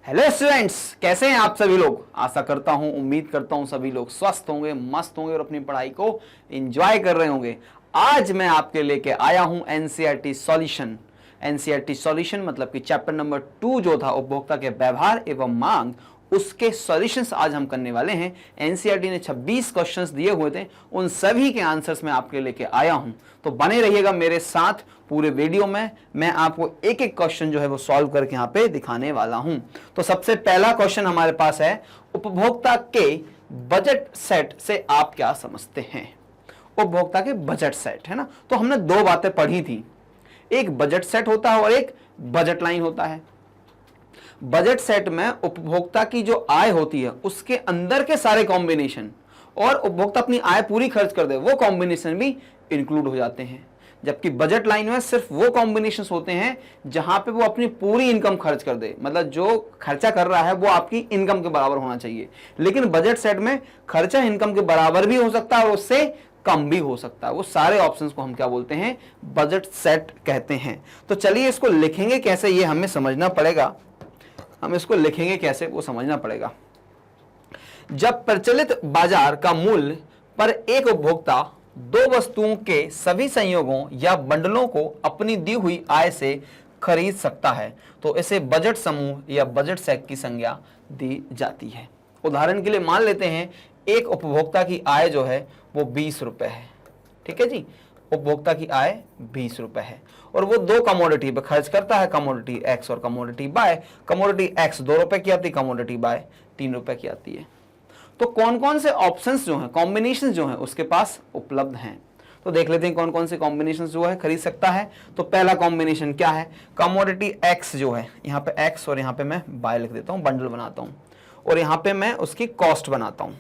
Hello students, कैसे हैं आप सभी लोग। आशा करता हूं, उम्मीद करता हूं सभी लोग स्वस्थ होंगे, मस्त होंगे और अपनी पढ़ाई को एंजॉय कर रहे होंगे। आज मैं आपके लेके आया हूं एनसीईआरटी सॉल्यूशन। एनसीईआरटी सॉल्यूशन मतलब कि चैप्टर नंबर 2 जो था उपभोक्ता के व्यवहार एवं मांग, उसके सॉल्यूशंस आज हम करने वाले हैं। एनसीईआरटी ने 26 क्वेश्चंस दिए हुए थे, उन सभी के आंसर्स मैं आपके लेके आया हूं। तो बने रहिएगा मेरे साथ पूरे वीडियो में। मैं आपको एक एक क्वेश्चन जो है वो सॉल्व करके यहां पे दिखाने वाला हूं। तो सबसे पहला क्वेश्चन हमारे पास है, उपभोक्ता के बजट सेट से आप क्या समझते हैं। उपभोक्ता के बजट सेट है ना, तो हमने दो बातें पढ़ी थी, एक बजट सेट होता है और एक बजट लाइन होता है। बजट सेट में उपभोक्ता की जो आय होती है उसके अंदर के सारे कॉम्बिनेशन और उपभोक्ता अपनी आय पूरी खर्च कर दे वो कॉम्बिनेशन भी इंक्लूड हो जाते हैं। जबकि बजट लाइन में सिर्फ वो कॉम्बिनेशंस होते हैं जहां पे वो अपनी पूरी इनकम खर्च कर दे, मतलब जो खर्चा कर रहा है वो आपकी इनकम के बराबर होना चाहिए। लेकिन बजट सेट में खर्चा इनकम के बराबर भी हो सकता है और उससे कम भी हो सकता है। वो सारे ऑप्शंस को हम क्या बोलते हैं, बजट सेट कहते हैं। तो चलिए इसको लिखेंगे कैसे ये हमें समझना पड़ेगा। हम इसको लिखेंगे कैसे वो समझना पड़ेगा। जब प्रचलित बाजार का मूल्य पर एक उपभोक्ता दो वस्तुओं के सभी संयोगों या बंडलों को अपनी दी हुई आय से खरीद सकता है तो इसे बजट समूह या बजट सेट की संज्ञा दी जाती है। उदाहरण के लिए मान लेते हैं एक उपभोक्ता की आय जो है वो 20 रुपए है। ठीक है जी, उपभोक्ता की आय 20 रुपए है और वो दो कमोडिटी पे खर्च करता है, कमोडिटी एक्स और कमोडिटी बाय। कमोडिटी एक्स 2 रुपए की आती है, कमोडिटी बाय 3 रुपए की आती है। तो कौन कौन से ऑप्शंस जो हैं, कॉम्बिनेशन जो हैं उसके पास उपलब्ध हैं, तो देख लेते हैं कौन कौन से कॉम्बिनेशन जो है खरीद सकता है। तो पहला कॉम्बिनेशन क्या है, कमोडिटी एक्स जो है, यहाँ पे एक्स और यहाँ पे मैं बाय लिख देता हूँ, बंडल बनाता हूँ और यहाँ पे मैं उसकी कॉस्ट बनाता हूँ।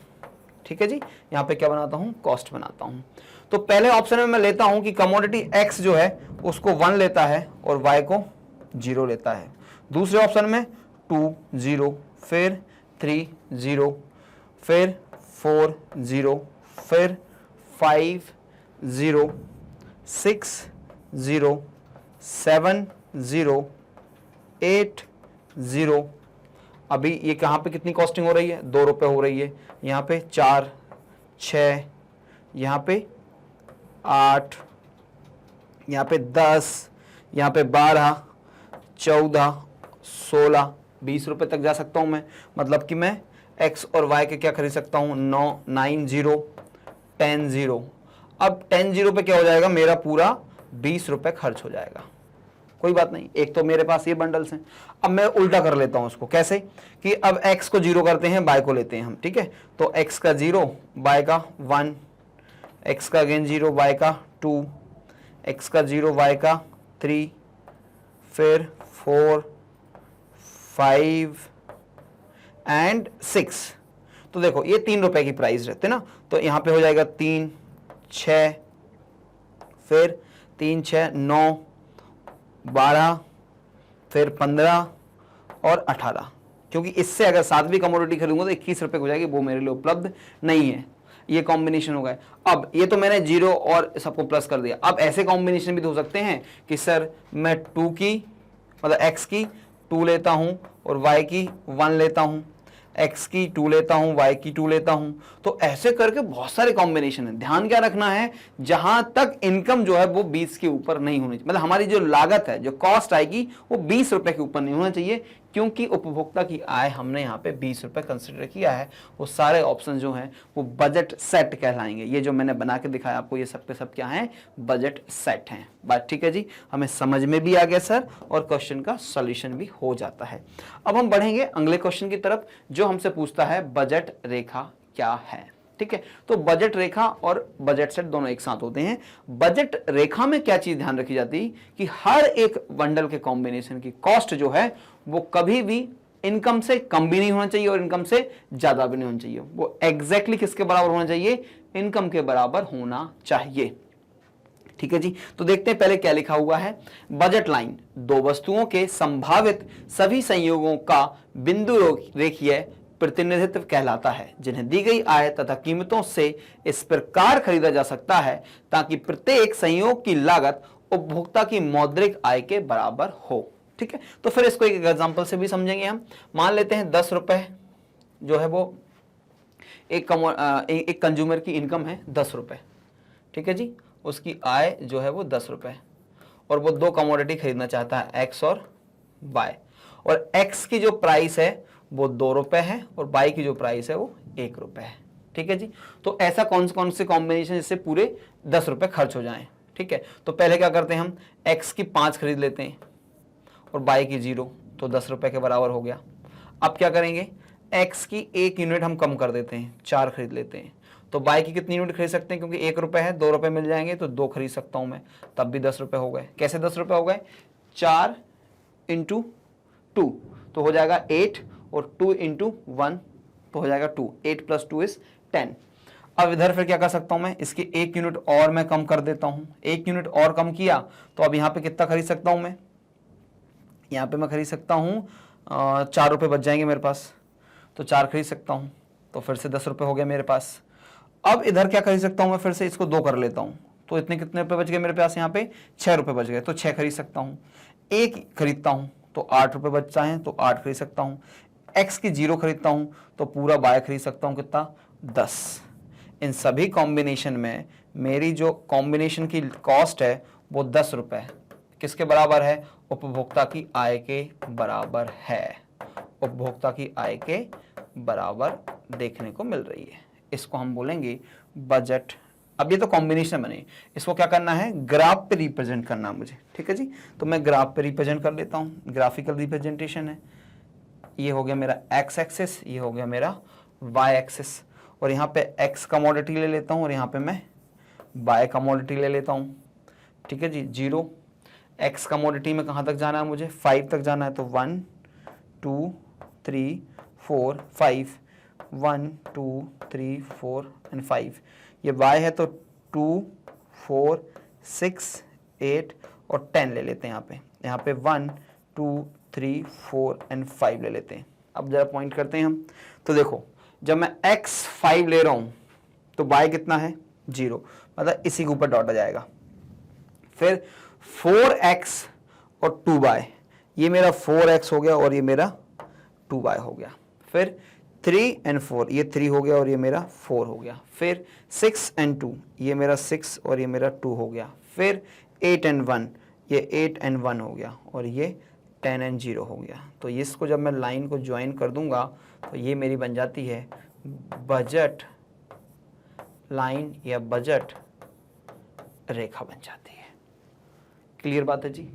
ठीक है जी, यहाँ पे क्या बनाता हूँ, कॉस्ट बनाता हूँ। तो पहले ऑप्शन में मैं लेता हूँ कि कमोडिटी एक्स जो है उसको 1 लेता है और वाई को 0 लेता है। दूसरे ऑप्शन में 2 0, फिर 3 0, फिर 4 0, फिर 5 0, 6 0, 7 0, 8 0। अभी ये कहाँ पे कितनी कॉस्टिंग हो रही है, 2 रुपए हो रही है। यहाँ पे 4 6, यहाँ पे 8, यहाँ पे 10, यहाँ पे 12 14 16 20 रुपए तक जा सकता हूँ मैं। मतलब कि मैं एक्स और वाई के क्या खरीद सकता हूँ, 9 0 10 0। अब 10 0 पे क्या हो जाएगा, मेरा पूरा 20 रुपए खर्च हो जाएगा। कोई बात नहीं, एक तो मेरे पास ये बंडल्स हैं। अब मैं उल्टा कर लेता हूं उसको, कैसे कि अब x को 0 करते हैं, y को लेते हैं हम। ठीक है, तो x का 0, y का 1, x का अगेन 0, y का 2, x का 0, y का 3, फिर 4 5 एंड 6। तो देखो ये 3 रुपए की प्राइस रहते ना, तो यहां पे हो जाएगा 3 6, फिर 3 6 9 12, फिर 15 और 18। क्योंकि इससे अगर 7वीं कमोडिटी खरीदूंगा तो 21 रुपए हो जाएगी, वो मेरे लिए उपलब्ध नहीं है। ये कॉम्बिनेशन हो गए। अब ये तो मैंने 0 और सबको प्लस कर दिया। अब ऐसे कॉम्बिनेशन भी तो हो सकते हैं कि सर मैं 2 की मतलब x की 2 लेता हूं और y की 1 लेता हूं, x की 2 लेता हूं, y की 2 लेता हूं। तो ऐसे करके बहुत सारे कॉम्बिनेशन है। ध्यान क्या रखना है, जहां तक इनकम जो है वो 20 के ऊपर नहीं होनी चाहिए, मतलब हमारी जो लागत है, जो कॉस्ट आएगी वो 20 रुपए के ऊपर नहीं होना चाहिए। क्योंकि उपभोक्ता की आय हमने यहाँ पे 20 रुपए कंसिडर किया है। वो सारे ऑप्शन जो हैं वो बजट सेट कहलाएंगे। ये जो मैंने बना के दिखाया आपको, ये सब के सब क्या है, बजट सेट हैं। बात ठीक है जी, हमें समझ में भी आ गया सर, और क्वेश्चन का सॉल्यूशन भी हो जाता है। अब हम बढ़ेंगे अगले क्वेश्चन की तरफ, जो हमसे पूछता है बजट रेखा क्या है। ठीक है, तो बजट रेखा और बजट सेट दोनों एक साथ होते हैं। बजट रेखा में क्या चीज ध्यान रखी जाती है कि हर एक बंडल के कॉम्बिनेशन की कॉस्ट जो है वो कभी भी इनकम से कम भी नहीं होना चाहिए और इनकम से ज्यादा भी नहीं होना चाहिए। वो एग्जैक्टली किसके बराबर होना चाहिए, इनकम के बराबर होना चाहिए। ठीक है जी, तो देखते हैं पहले क्या लिखा हुआ है। बजट लाइन दो वस्तुओं के संभावित सभी संयोगों का बिंदु रेखीय प्रतिनिधित्व कहलाता है, जिन्हें दी गई आय तथा कीमतों से इस प्रकार खरीदा जा सकता है ताकि प्रत्येक संयोग की लागत उपभोक्ता की मौद्रिक आय के बराबर हो। ठीक है, तो फिर इसको एक एग्जांपल से भी समझेंगे हम। मान लेते हैं 10 रुपए जो है वो एक कंज्यूमर की इनकम है 10 रुपए, ठीक है जी, उसकी आय जो है वो 10 रुपए, और वो 2 कमोडिटी खरीदना चाहता है, एक्स और वाई, और एक्स की जो प्राइस है वो 2 रुपए है और वाई की जो प्राइस है वो 1 रुपए है, ठीक है जी। तो ऐसा कौन से कॉम्बिनेशन जिससे पूरे 10 रुपए खर्च हो जाएं, ठीक है। तो पहले क्या करते हैं हम, एक्स की 5 खरीद लेते हैं और वाई की 0, तो 10 रुपए के बराबर हो गया। अब क्या करेंगे, एक्स की 1 यूनिट हम कम कर देते हैं, 4 खरीद लेते हैं, तो बाई की कितनी यूनिट खरीद सकते हैं, क्योंकि 1 रुपए है, 2 रुपए मिल जाएंगे तो 2 खरीद सकता हूं मैं, तब भी 10 रुपए हो गए। कैसे 10 रुपए हो गए, 4 इंटू 2 तो हो जाएगा 8, और 2 इंटू 1 तो हो जाएगा 2, 8 प्लस 2 इज 10। अब इधर फिर क्या कर सकता हूं मैं, इसकी 1 यूनिट और मैं कम कर देता हूं, 1 यूनिट और कम किया तो अब यहां पे कितना खरीद सकता हूं मैं, यहां पे मैं खरीद सकता हूं 4 रुपए बच जाएंगे मेरे पास, तो 4 खरीद सकता हूं, तो फिर से 10 रुपए हो गए मेरे पास। अब इधर क्या खरीद सकता हूं मैं, फिर से इसको 2 कर लेता हूं, तो इतने कितने रुपए बच गए मेरे पास, यहाँ पे 6 रुपए बच गए, तो 6 खरीद सकता हूं। 1 खरीदता हूं तो 8 रुपए बचता है, तो 8 खरीद सकता हूं। एक्स की 0 खरीदता हूं तो पूरा बाय खरीद सकता हूं, कितना, 10। इन सभी कॉम्बिनेशन में मेरी जो कॉम्बिनेशन की कॉस्ट है वो 10 रुपए है, किसके बराबर है, उपभोक्ता की आय के बराबर है, उपभोक्ता की आय के बराबर देखने को मिल रही है। इसको हम बोलेंगे बजट। अब ये तो कॉम्बिनेशन बने, इसको क्या करना है, ग्राफ पे रिप्रेजेंट करना मुझे, ठीक है जी। तो मैं ग्राफ पे रिप्रेजेंट कर लेता हूं, ग्राफिकल रिप्रेजेंटेशन है। ये हो गया मेरा एक्स एक्सिस, ये हो गया मेरा वाई एक्सिस, और यहाँ पे एक्स कमोडिटी ले लेता हूँ और यहाँ पे मैं वाई कमोडिटी ले लेता हूँ, ठीक है जी। 0 एक्स कमोडिटी में कहाँ तक जाना है मुझे, 5 तक जाना है, तो 1 2 3 4 5, 1 2 3 4 एंड 5। ये y है तो 2 4 6 8 और 10 ले लेते हैं यहाँ पे 1 2 3 4 एंड 5 ले लेते हैं। अब जरा पॉइंट करते हैं हम, तो देखो जब मैं x 5 ले रहा हूं तो y कितना है, 0, मतलब इसी के ऊपर डॉट आ जाएगा। फिर 4x और 2y, ये मेरा 4x हो गया और ये मेरा 2y हो गया। फिर 3 and 4, ये 3 हो गया और ये मेरा 4 हो गया। फिर 6 and 2, ये मेरा 6 और ये मेरा 2 हो गया। फिर 8 and 1, ये 8 and 1 हो गया, और ये 10 and 0 हो गया। तो इसको जब मैं लाइन को ज्वाइन कर दूंगा तो ये मेरी बन जाती है बजट लाइन या बजट रेखा बन जाती है। क्लियर बात है जी।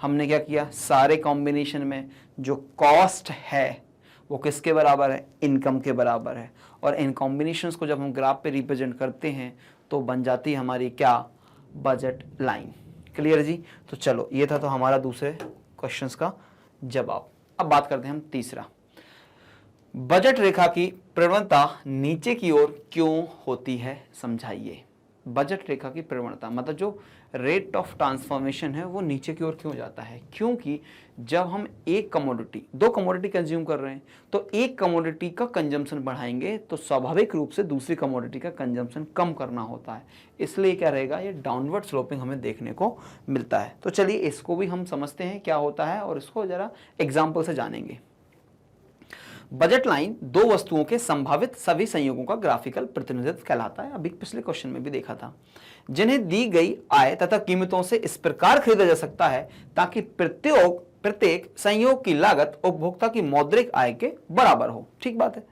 हमने क्या किया, सारे कॉम्बिनेशन में जो कॉस्ट है वो किसके बराबर है, इनकम के बराबर है, और इन कॉम्बिनेशंस को जब हम ग्राफ पे रिप्रेजेंट करते हैं तो बन जाती है हमारी क्या, बजट लाइन। क्लियर जी। तो चलो ये था तो हमारा दूसरे क्वेश्चंस का जवाब। अब बात करते हैं हम तीसरा, बजट रेखा की प्रवणता नीचे की ओर क्यों होती है, समझाइए। बजट रेखा की प्रवणता मतलब जो रेट ऑफ ट्रांसफॉर्मेशन है वो नीचे की ओर क्यों जाता है, क्योंकि जब हम एक कमोडिटी, 2 कमोडिटी कंज्यूम कर रहे हैं तो एक कमोडिटी का कंजम्पशन बढ़ाएंगे तो स्वाभाविक रूप से दूसरी कमोडिटी का कंजम्पशन कम करना होता है, इसलिए क्या रहेगा, ये डाउनवर्ड स्लोपिंग हमें देखने को मिलता है। तो चलिए इसको भी हम समझते हैं क्या होता है और इसको जरा एग्जाम्पल से जानेंगे। बजट लाइन 2 वस्तुओं के संभावित सभी संयोगों का ग्राफिकल प्रतिनिधित्व कहलाता है। अभी पिछले क्वेश्चन में भी देखा था, जिन्हें दी गई आय तथा कीमतों से इस प्रकार खरीदा जा सकता है ताकि प्रत्येक संयोग की लागत उपभोक्ता की मौद्रिक आय के बराबर हो। ठीक बात है।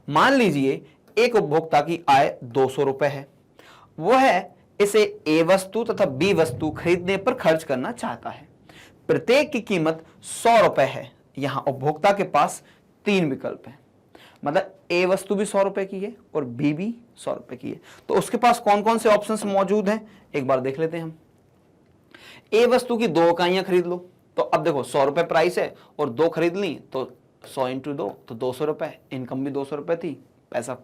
मान लीजिए एक उपभोक्ता की आय 200 रुपए है, वह इसे ए वस्तु तथा बी वस्तु खरीदने पर खर्च करना चाहता है। प्रत्येक की कीमत 100 रुपए है। यहां उपभोक्ता के पास 3 विकल्प हैं, मतलब ए वस्तु भी 100 रुपए की है और बी भी 100 रुपए की है। तो उसके पास कौन कौन से ऑप्शंस मौजूद हैं एक बार देख लेते हैं हम। ए वस्तु की 2 इकाइयां खरीद लो, तो अब देखो 100 रुपए प्राइस है और 2 खरीद ली तो 100 इंटू 2 तो 200 रुपए, इनकम भी 200 रुपए थी, पैसा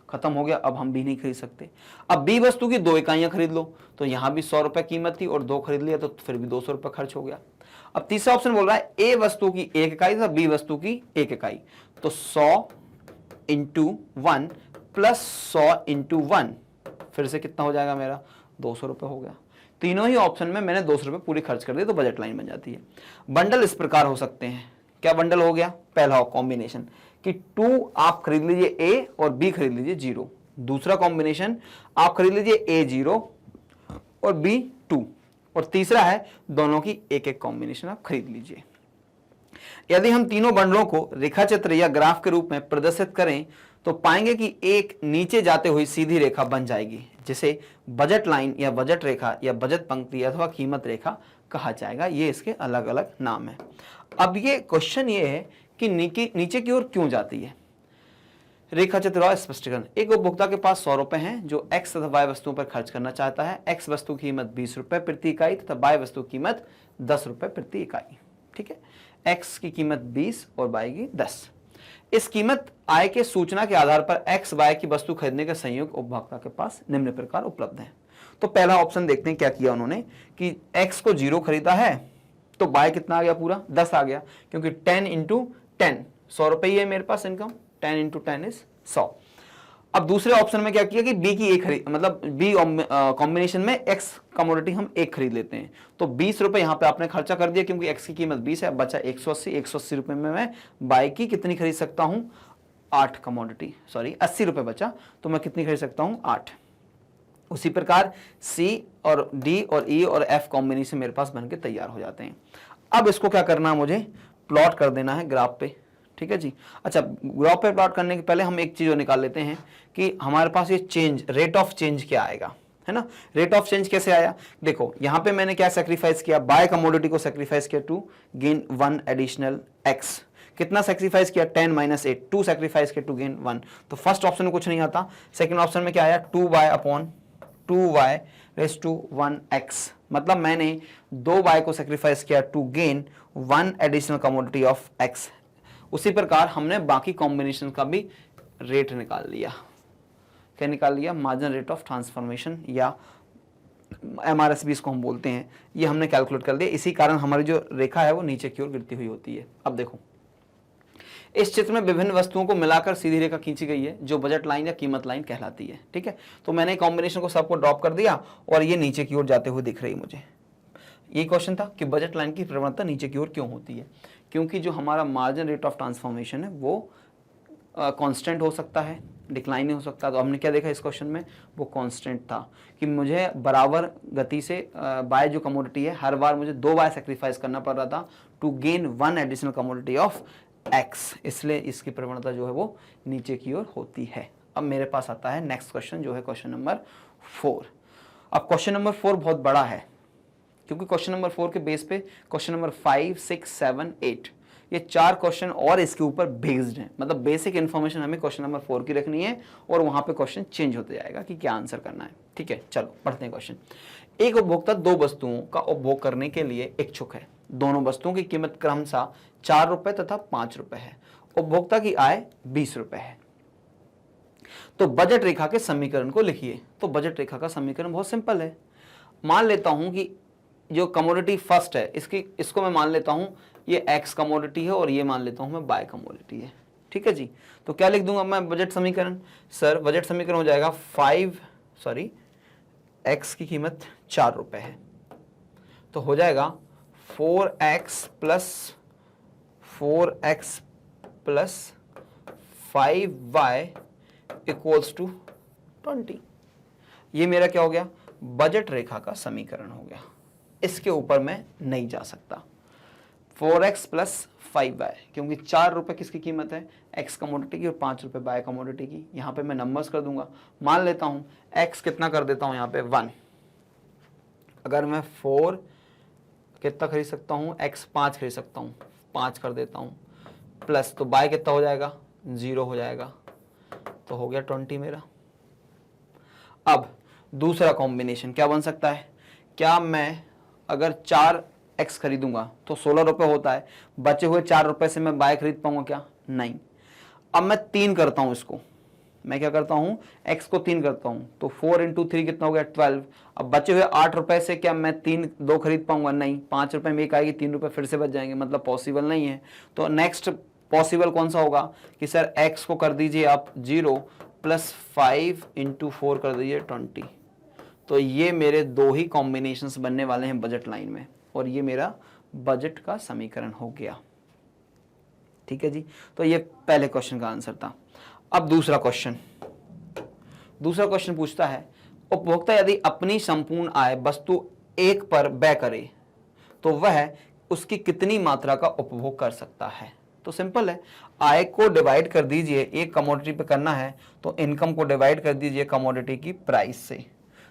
खत्म हो गया, अब हम भी नहीं खरीद सकते। अब बी वस्तु की 2 इकाइयां खरीद लो, तो यहां भी 100 रुपए कीमत थी और 2 खरीद लिया तो फिर भी 200 रुपए खर्च हो गया। अब तीसरा ऑप्शन बोल रहा है ए वस्तु की 1 इकाई तथा बी वस्तु की 1 इकाई, तो 100 इंटू 1 प्लस 100 इंटू 1 फिर से कितना हो जाएगा मेरा, 200 रुपए हो गया। तीनों ही ऑप्शन में मैंने 200 रुपये पूरी खर्च कर दी तो बजट लाइन बन जाती है। बंडल इस प्रकार हो सकते हैं। क्या बंडल हो गया? पहला कॉम्बिनेशन कि 2 आप खरीद लीजिए ए और बी खरीद लीजिए 0। दूसरा कॉम्बिनेशन आप खरीद लीजिए ए 0 और बी 2। और तीसरा है दोनों की एक एक कॉम्बिनेशन आप खरीद लीजिए। यदि हम तीनों बंडलों को रेखाचित्र या ग्राफ के रूप में प्रदर्शित करें तो पाएंगे कि एक नीचे जाते हुई सीधी रेखा बन जाएगी जिसे बजट लाइन या बजट रेखा या बजट पंक्ति अथवा कीमत रेखा कहा जाएगा। ये इसके अलग अलग नाम है। अब ये क्वेश्चन ये है कि नीचे की ओर क्यों जाती है। रेखा चित्र और स्पष्टीकरण। एक उपभोक्ता के पास 100 रुपए हैं जो एक्स तथा वाई वस्तुओं पर खर्च करना चाहता है। एक्स वस्तु की कीमत 20 रुपए प्रति इकाई तथा वाई वस्तु की कीमत 10 रुपए प्रति इकाई। ठीक है, एक्स की कीमत 20 और वाई की 10। इस कीमत आय के सूचना के आधार पर एक्स वाई की वस्तु खरीदने का संयोग उपभोक्ता के पास निम्न प्रकार उपलब्ध है। तो पहला ऑप्शन देखते हैं क्या किया उन्होंने कि एक्स को 0 खरीदा है तो वाई कितना आ गया? पूरा 10 आ गया, क्योंकि 10 इंटू 10 100 रुपये है मेरे पास इनकम। 10 into 10 is 100। अब दूसरे ऑप्शन में क्या किया कि बी की एक खरीद, मतलब बी कॉम्बिनेशन में एक्स कमोडिटी हम एक खरीद लेते हैं। तो 20 रुपए यहां पे आपने खर्चा कर दिया क्योंकि एक्स की कीमत 20 है, बचा 180 रुपए में मैं बाई की कितनी खरीद सकता हूं? 8 कमोडिटी, सॉरी 80 रुपए बचा, तो मैं कितनी खरीद सकता हूं? 8। उसी प्रकार सी और डी और ई और एफ कॉम्बिनेशन मेरे पास बनके तैयार हो जाते हैं। अब इसको क्या करना है? मुझे प्लॉट कर देना है ग्राफ पे। ठीक है जी। अच्छा, ग्राफ पे प्लॉट करने के पहले हम एक चीज और निकाल लेते हैं कि हमारे पास ये चेंज, रेट ऑफ चेंज क्या आएगा, है ना। रेट ऑफ चेंज कैसे आया? देखो यहां पे मैंने क्या सेक्रीफाइस किया? बाय कमोडिटी को सेक्रीफाइस किया टू गेन 1 एडिशनल एक्स। कितना सेक्रीफाइस किया? 10 - 8। 2 सेक्रीफाइस किया टू गेन 1। तो फर्स्ट ऑप्शन में कुछ नहीं आता। सेकंड ऑप्शन में क्या आया? 2y upon 2y raise to 1x। मतलब मैंने 2y को सेक्रीफाइस किया to gain 1 additional commodity of x। उसी प्रकार हमने बाकी कॉम्बिनेशन का भी रेट निकाल लिया। क्या निकाल लिया? मार्जिनल रेट ऑफ ट्रांसफॉर्मेशन या MRSB इसको हम बोलते हैं। ये हमने कैलकुलेट कर लिया। इसी कारण हमारी जो रेखा है वो नीचे की ओर गिरती हुई होती है। अब देखो, इस चित्र में विभिन्न वस्तुओं को मिलाकर सीधी रेखा खींची गई है जो बजट लाइन या कीमत लाइन कहलाती है। ठीक है, तो मैंने कॉम्बिनेशन को सबको ड्रॉप कर दिया और ये नीचे की ओर जाते हुए दिख रही मुझे। ये क्वेश्चन था कि बजट लाइन की प्रवणता नीचे की ओर क्यों होती है? क्योंकि जो हमारा मार्जिन रेट ऑफ ट्रांसफॉर्मेशन है वो कांस्टेंट हो सकता है, डिक्लाइन नहीं हो सकता। तो हमने क्या देखा इस क्वेश्चन में? वो कांस्टेंट था कि मुझे बराबर गति से बाय जो कमोडिटी है हर बार मुझे 2 बाय सेक्रीफाइस करना पड़ रहा था to gain 1 additional commodity of X. इसलिए इसकी प्रवणता जो है वो नीचे की ओर होती है। अब मेरे पास आता है नेक्स्ट क्वेश्चन जो है क्वेश्चन नंबर 4। अब क्वेश्चन नंबर 4 बहुत बड़ा है क्योंकि क्वेश्चन नंबर 4 के बेस पे क्वेश्चन नंबर 5, 6, 7, 8 ये 4 क्वेश्चन और इसके ऊपर बेस्ड हैं। मतलब बेसिक इंफॉर्मेशन हमें क्वेश्चन नंबर 4 की रखनी है और वहां पे क्वेश्चन चेंज होते जाएगा कि क्या आंसर करना है। ठीक है, चलो पढ़ते हैं क्वेश्चन। एक उपभोक्ता 2 वस्तुओं का उपभोग करने के लिए इच्छुक है। दोनों वस्तुओं की कीमत क्रमशः 4 रुपए तथा 5 रुपए है। उपभोक्ता की आय 20 रुपए है। तो बजट रेखा के समीकरण को लिखिए। तो बजट रेखा का समीकरण बहुत सिंपल है। मान लेता हूं कि जो कमोडिटी फर्स्ट है इसको मैं मान लेता हूं ये एक्स कमोडिटी है और ये मान लेता हूं मैं बाय कमोडिटी है। ठीक है जी। तो क्या लिख दूंगा मैं बजट समीकरण? सर बजट समीकरण हो जाएगा एक्स की कीमत 4 रुपए है तो हो जाएगा 4x plus 5y equals to 20। ये मेरा क्या हो गया? बजट रेखा का समीकरण हो गया। इसके ऊपर मैं नहीं जा सकता। 4x प्लस 5y, क्योंकि 4 रुपए किसकी कीमत है? x कमोडिटी की और 5 रुपए बाय कमोडिटी की। यहां पे मैं नंबर्स कर दूंगा। मान लेता हूं x कितना कर देता हूं यहां पे 1। अगर मैं 4 कितना खरीद सकता हूं? x 5 खरीद सकता हूं, 5 कर देता हूं प्लस, तो बाय कितना हो जाएगा? 0 हो जाएगा। तो हो गया 20 मेरा। अब दूसरा कॉम्बिनेशन क्या बन सकता है? क्या मैं अगर 4x खरीदूंगा तो 16 रुपए होता है, बचे हुए 4 रुपए से मैं बाय खरीद पाऊंगा क्या? नहीं। अब मैं 3 करता हूं इसको। मैं क्या करता हूं? x को 3 करता हूं तो 4 × 3 कितना हो गया? 12। अब बचे हुए 8 रुपए से क्या मैं 2 खरीद पाऊंगा? नहीं। 5 रुपए में एक आएगी, 3 रुपए फिर से बच जाएंगे, मतलब पॉसिबल नहीं है। तो नेक्स्ट पॉसिबल कौन सा होगा कि सर x को कर दीजिए आप 0 प्लस 5 × 4 कर दीजिए 20। तो ये मेरे दो ही कॉम्बिनेशंस बनने वाले हैं बजट लाइन में, और ये मेरा बजट का समीकरण हो गया। ठीक है जी, तो ये पहले क्वेश्चन का आंसर था। अब दूसरा क्वेश्चन पूछता है, उपभोक्ता यदि अपनी संपूर्ण आय वस्तु 1 पर व्यय करे तो वह उसकी कितनी मात्रा का उपभोग कर सकता है। तो सिंपल है, आय को डिवाइड कर दीजिए, एक कमोडिटी पे करना है तो इनकम को डिवाइड कर दीजिए कमोडिटी की प्राइस से,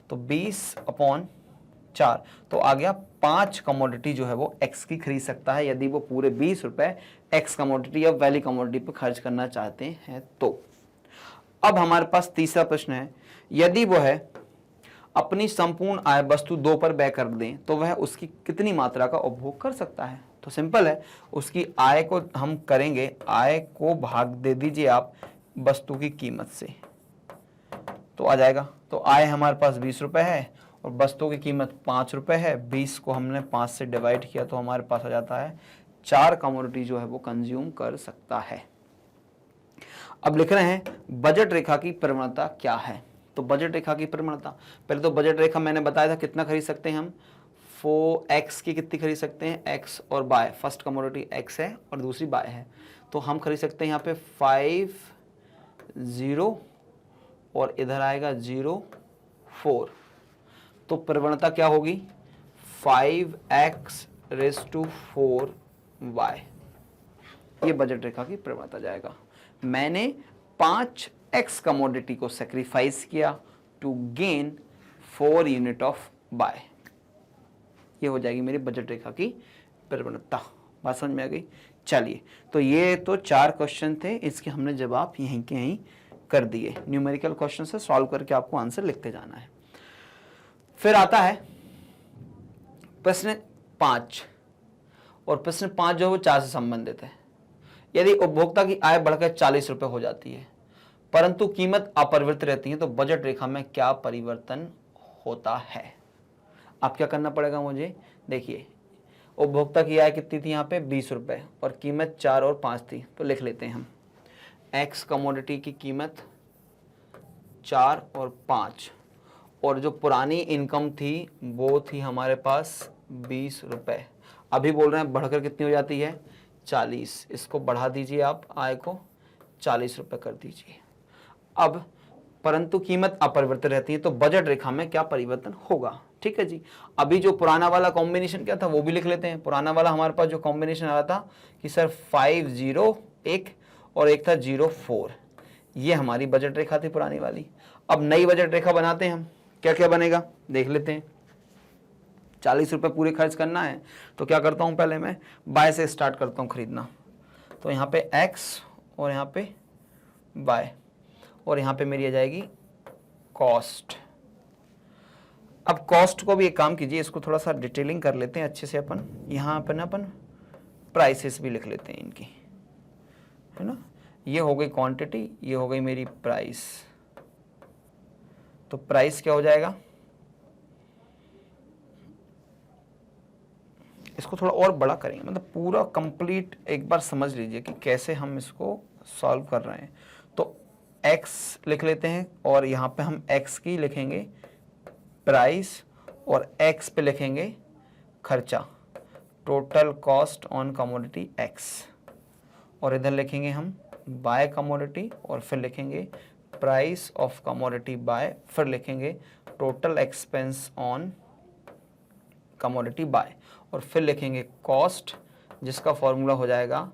तो 20/4, तो आ गया 5 कमोडिटी जो है वो एक्स की खरीद सकता है, यदि वो पूरे 20 रुपए एक्स कमोडिटी या वैली कमोडिटी पे खर्च करना चाहते हैं तो। अब हमारे पास तीसरा प्रश्न है, यदि वो है अपनी संपूर्ण आय वस्तु 2 पर व्यय कर दें तो वह उसकी कितनी मात्रा का उपभोग कर सकता है। तो सिंपल है, उसकी आय को हम करेंगे, आय को भाग दे दीजिए आप वस्तु की कीमत से, तो आ जाएगा। तो आय हमारे पास 20 रुपए है और वस्तु की कीमत 5 रुपए है, 20 को हमने 5 से डिवाइड किया तो हमारे पास आ जाता है 4 कमोडिटी जो है वो कंज्यूम कर सकता है। अब लिख रहे हैं बजट रेखा की प्रवणता क्या है। तो बजट रेखा की प्रवणता, पहले तो बजट रेखा मैंने बताया था कितना खरीद सकते हैं हम, 4x की कितनी खरीद सकते हैं, x और y, फर्स्ट कमोडिटी x है और दूसरी y है, तो हम खरीद सकते हैं यहाँ पे 5 0 और इधर आएगा 0 4, तो प्रवणता क्या होगी 5x⁴y, ये बजट रेखा की प्रवणता जाएगा। मैंने 5x कमोडिटी को सेक्रीफाइस किया to gain 4 unit of y, ये हो जाएगी मेरी बजट रेखा की प्रवणता। बात समझ में आ गई। चलिए, तो ये तो 4 क्वेश्चन थे, इसके हमने जवाब यहीं के यहीं कर दिए। न्यूमेरिकल क्वेश्चन से सॉल्व करके आपको आंसर लिखते जाना है। फिर आता है प्रश्न 5, और प्रश्न 5 जो है वो 4 से संबंधित है। यदि उपभोक्ता की आय बढ़कर 40 रुपए हो जाती है परंतु कीमत अपरिवर्तित रहती है तो बजट रेखा में क्या परिवर्तन होता है। आप क्या करना पड़ेगा मुझे, देखिए उपभोक्ता की आय कितनी थी यहाँ पे 20 रुपए और कीमत 4 और 5 थी, तो लिख लेते हैं हम एक्स कमोडिटी की कीमत 4 और 5, और जो पुरानी इनकम थी वो थी हमारे पास 20 रुपए। अभी बोल रहे हैं बढ़कर कितनी हो जाती है 40, इसको बढ़ा दीजिए आप, आय को 40 रुपए कर दीजिए। अब परंतु कीमत अपरिवर्तित रहती है तो बजट रेखा में क्या परिवर्तन होगा। ठीक है जी, अभी जो पुराना वाला कॉम्बिनेशन क्या था वो भी लिख लेते हैं। पुराना वाला हमारे पास जो कॉम्बिनेशन आ रहा था कि सर 5 0 1 और एक था 0 4, ये हमारी बजट रेखा थी पुरानी वाली। अब नई बजट रेखा बनाते हैं हम, क्या क्या बनेगा देख लेते हैं। 40 रुपए पूरे खर्च करना है तो क्या करता हूं, पहले मैं बाय से स्टार्ट करता हूं खरीदना, तो यहाँ पे x और यहाँ पे y, और यहाँ पे मेरी आ जाएगी कॉस्ट। अब कॉस्ट को भी एक काम कीजिए, इसको थोड़ा सा डिटेलिंग कर लेते हैं अच्छे से अपन। यहाँ अपन प्राइसेस भी लिख लेते हैं इनकी, है ना। ये हो गई क्वांटिटी, ये हो गई मेरी प्राइस। तो प्राइस क्या हो जाएगा, इसको थोड़ा और बड़ा करेंगे, मतलब पूरा कंप्लीट एक बार समझ लीजिए कि कैसे हम इसको सॉल्व कर रहे हैं। तो x लिख लेते हैं और यहाँ पे हम x की लिखेंगे प्राइस और x पे लिखेंगे खर्चा, total cost on commodity x, और इधर लिखेंगे हम बाय कमोडिटी और फिर लिखेंगे प्राइस ऑफ कमोडिटी बाय, फिर लिखेंगे total expense on commodity Y, और फिर लिखेंगे कॉस्ट जिसका फॉर्मूला हो जाएगा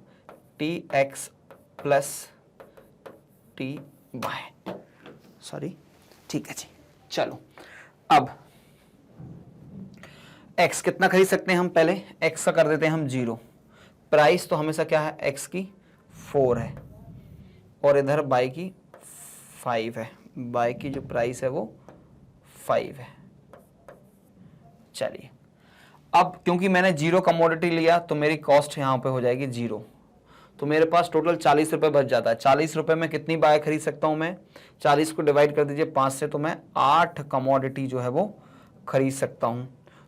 tx plus T Y, sorry, ठीक है जी। चलो अब x कितना खरीद सकते हैं हम, पहले x का कर देते हैं हम 0, प्राइस तो हमेशा क्या है x की 4 है और इधर y की 5 है, y की जो प्राइस है वो 5 है। चलिए, अब क्योंकि मैंने 0 कमोडिटी लिया तो मेरी कॉस्ट यहाँ पे हो जाएगी 0, तो मेरे पास टोटल 40 रुपए बच जाता है। 40 रुपए में कितनी बाय खरीद सकता हूँ मैं, 40 को डिवाइड कर दीजिए 5 से, तो मैं 8 कमोडिटी जो है वो खरीद सकता हूँ।